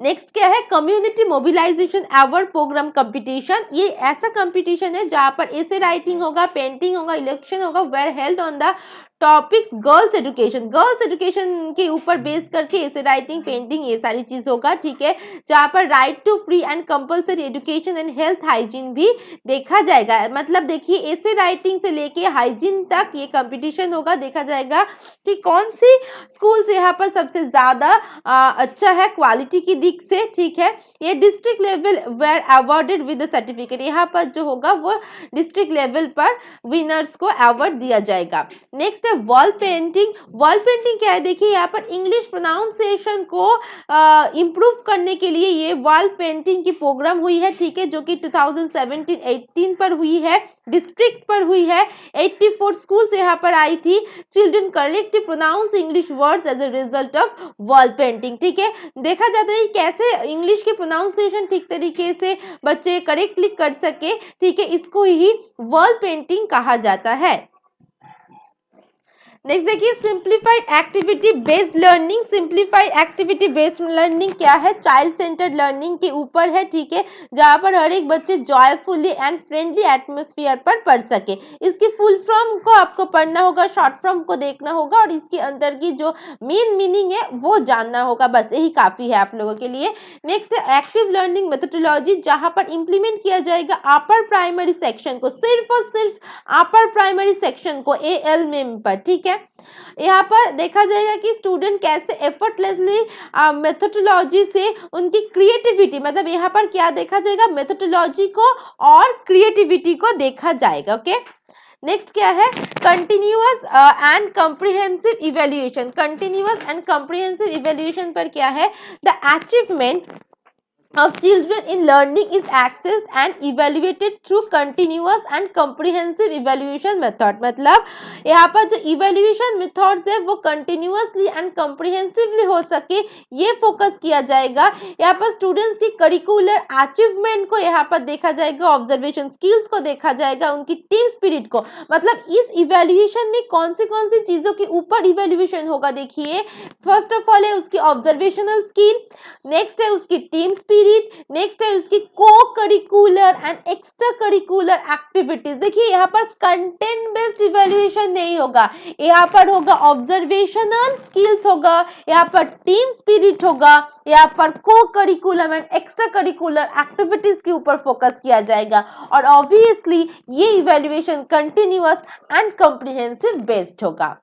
नेक्स्ट क्या है? Community mobilization award program competition. ये ऐसा कंपटीशन है जहां पर एसे राइटिंग होगा, पेंटिंग होगा, इलेक्शन होगा, were held on the topics girls education. Girls education के ऊपर बेस करके ऐसे राइटिंग, पेंटिंग, ये सारी चीज होगा, ठीक है, जहां पर right to free and compulsory education and health hygiene भी देखा जाएगा। मतलब देखिए ऐसे राइटिंग से लेके हाइजीन तक ये कंपटीशन होगा, देखा जाएगा कि कौन सी स्कूल से यहाँ पर सबसे ज्यादा अच्छा है क्वालिटी की दिख से, ठीक है। ये district level were awarded with certificate, यहाँ पर जो होगा वो डिस्ट्रिक्ट लेवल पर विनर्स को अवार्ड दिया जाएगा। नेक्स्ट है वॉल पेंटिंग। वॉल पेंटिंग क्या है? देखिए यहाँ पर इंग्लिश प्रोनाउंसिएशन को इम्प्रूव करने के लिए ये वॉल पेंटिंग की प्रोग्राम हुई है, ठीक है, जो कि 2017-18 पर हुई है, डिस्ट्रिक्ट पर हुई है। 84 स्कूल से यहाँ पर आई थी। Children collective pronounce English words as a result of wall painting, ठीक है। देखा जाता है कैसे इंग्लिश की प्रोनाउंसिएशन ठीक तरीके से बच्चे करेक्टली कर सके, ठीक है, इसको ही वॉल पेंटिंग कहा जाता है। नेक्स्ट देखिए simplified activity based learning. Simplified activity based learning क्या है? चाइल्ड सेंटर्ड लर्निंग के ऊपर है, ठीक है, जहां पर हर एक बच्चे जॉयफुली एंड फ्रेंडली एटमॉस्फेयर पर पढ़ सके। इसकी फुल फॉर्म को आपको पढ़ना होगा, शॉर्ट फॉर्म को देखना होगा और इसके अंदर की जो मेन मीनिंग है वो जानना होगा, बस यही काफी है आप लोगों के लिए। नेक्स्ट है एक्टिव लर्निंग मेथोडोलॉजी, जहां पर इंप्लीमेंट किया जाएगा अपर प्राइमरी सेक्शन को, सिर्फ और सिर्फ अपर प्राइमरी सेक्शन को ALMM पर, ठीक है। यहाँ पर देखा जाएगा कि स्टूडेंट कैसे एफर्टलेसली मेथोडोलॉजी से उनकी क्रिएटिविटी, मतलब यहाँ पर क्या देखा जाएगा? मेथोडोलॉजी को और क्रिएटिविटी को देखा जाएगा, ओके। नेक्स्ट क्या है? Continuous and comprehensive evaluation. Continuous and comprehensive evaluation पर क्या है? The achievement of children in learning is accessed and evaluated through continuous and comprehensive evaluation method। मतलब यहाँ पर जो evaluation methods है वो continuously and comprehensively हो सके, ये फोकस किया जाएगा। यहाँ पर स्टूडेंट्स की करिकुलर अचीवमेंट को यहाँ पर देखा जाएगा, ऑब्जर्वेशन स्किल्स को देखा जाएगा, उनकी टीम स्पिरिट को। मतलब इस इवेल्युएशन में कौन सी चीजों के ऊपर इवेल्युएशन होगा? देखिए फर्स्ट ऑफ ऑल है उसकी ऑब्जर्वेशनल स्किल, नेक्स्ट है उसकी टीम स्पिरिट, नेक्स्ट है उसकी को curricular and extra curricular activities. देखिए यहाँ पर कंटेंट बेस्ड इवैल्यूएशन नहीं होगा, यहाँ पर होगा ऑब्जर्वेशनल स्किल्स होगा, यहाँ पर टीम स्पिरिट होगा, यहाँ पर को curriculum and extra curricular activities के ऊपर फोकस किया जाएगा। और ऑब्वियसली ये evaluation continuous and comprehensive based होगा,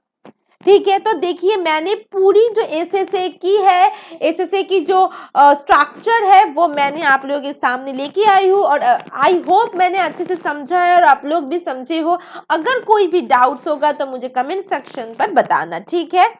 ठीक है। तो देखिए मैंने पूरी जो एसएसए की है, एसएसए की जो स्ट्रक्चर है वो मैंने आप लोगों के सामने लेके आई हूँ और आई होप मैंने अच्छे से समझा है और आप लोग भी समझे हो। अगर कोई भी डाउट्स होगा तो मुझे कमेंट सेक्शन पर बताना, ठीक है।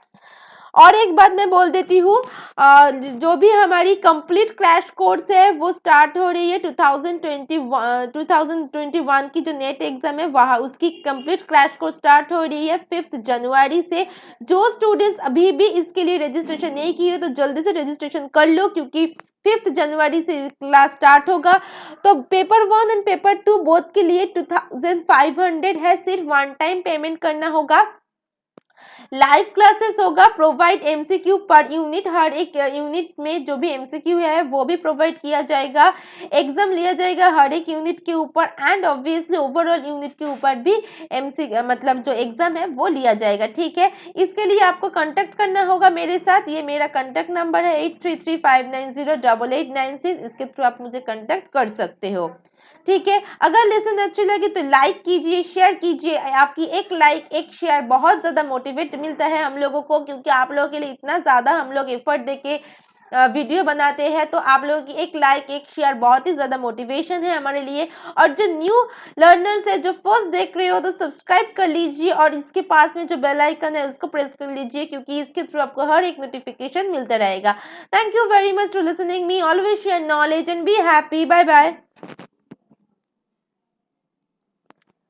और एक बात मैं बोल देती हूँ, जो भी हमारी कंप्लीट क्रैश कोर्स है वो स्टार्ट हो रही है 2021 की जो नेट एग्जाम है वहाँ उसकी कंप्लीट क्रैश कोर्स स्टार्ट हो रही है 5 जनवरी से। जो स्टूडेंट्स अभी भी इसके लिए रजिस्ट्रेशन नहीं किए तो जल्दी से रजिस्ट्रेशन कर लो, क्योंकि 5 जनवरी से क्लास स्टार्ट होगा। तो पेपर 1 एंड पेपर 2 बोथ के लिए 2500 है, सिर्फ वन टाइम पेमेंट करना होगा। लाइव क्लासेस होगा, प्रोवाइड एमसीक्यू पर यूनिट, हर एक यूनिट में जो भी एमसीक्यू है वो भी प्रोवाइड किया जाएगा। एग्जाम लिया जाएगा हर एक यूनिट के ऊपर एंड ऑब्वियसली ओवरऑल यूनिट के ऊपर भी मतलब जो एग्जाम है वो लिया जाएगा, ठीक है। इसके लिए आपको कांटेक्ट करना होगा मेरे साथ, ये मेरा कांटेक्ट नंबर है 8335908896, इसके थ्रू आप मुझे कांटेक्ट कर सकते हो, ठीक है। अगर लेसन अच्छी लगी तो लाइक कीजिए, शेयर कीजिए। आपकी एक लाइक एक शेयर बहुत ज़्यादा मोटिवेट मिलता है हम लोगों को, क्योंकि आप लोगों के लिए इतना ज़्यादा हम लोग एफर्ट देके वीडियो बनाते हैं, तो आप लोगों की एक लाइक, एक शेयर बहुत ही ज़्यादा मोटिवेशन है हमारे लिए। और जो न्यू लर्नर्स है, जो फर्स्ट देख रहे हो, तो सब्सक्राइब कर लीजिए और इसके पास में जो बेल आइकन है उसको प्रेस कर लीजिए, क्योंकि इसके थ्रू आपको हर एक नोटिफिकेशन मिलता रहेगा। Thank you very much to listening me, always share knowledge and be happy. Bye bye.